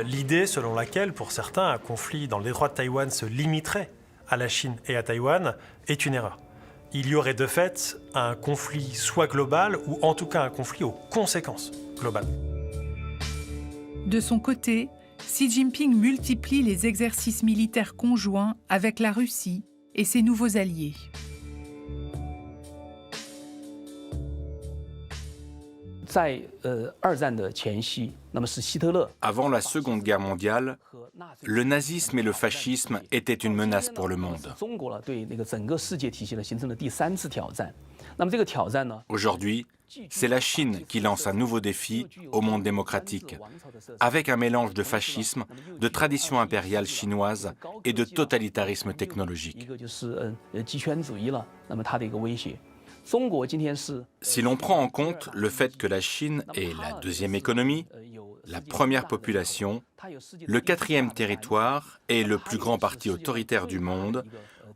L'idée selon laquelle, pour certains, un conflit dans le détroit de Taïwan se limiterait à la Chine et à Taïwan est une erreur. Il y aurait de fait un conflit soit global ou en tout cas un conflit aux conséquences globales. De son côté, Xi Jinping multiplie les exercices militaires conjoints avec la Russie et ses nouveaux alliés. Avant la Seconde Guerre mondiale, le nazisme et le fascisme étaient une menace pour le monde. Aujourd'hui, c'est la Chine qui lance un nouveau défi au monde démocratique, avec un mélange de fascisme, de tradition impériale chinoise et de totalitarisme technologique. Si l'on prend en compte le fait que la Chine est la deuxième économie, la première population, le quatrième territoire et le plus grand parti autoritaire du monde,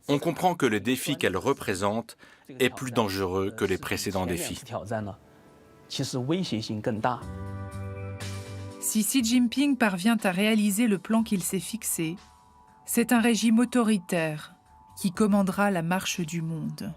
on comprend que le défi qu'elle représente est plus dangereux que les précédents défis. Si Xi Jinping parvient à réaliser le plan qu'il s'est fixé, c'est un régime autoritaire qui commandera la marche du monde.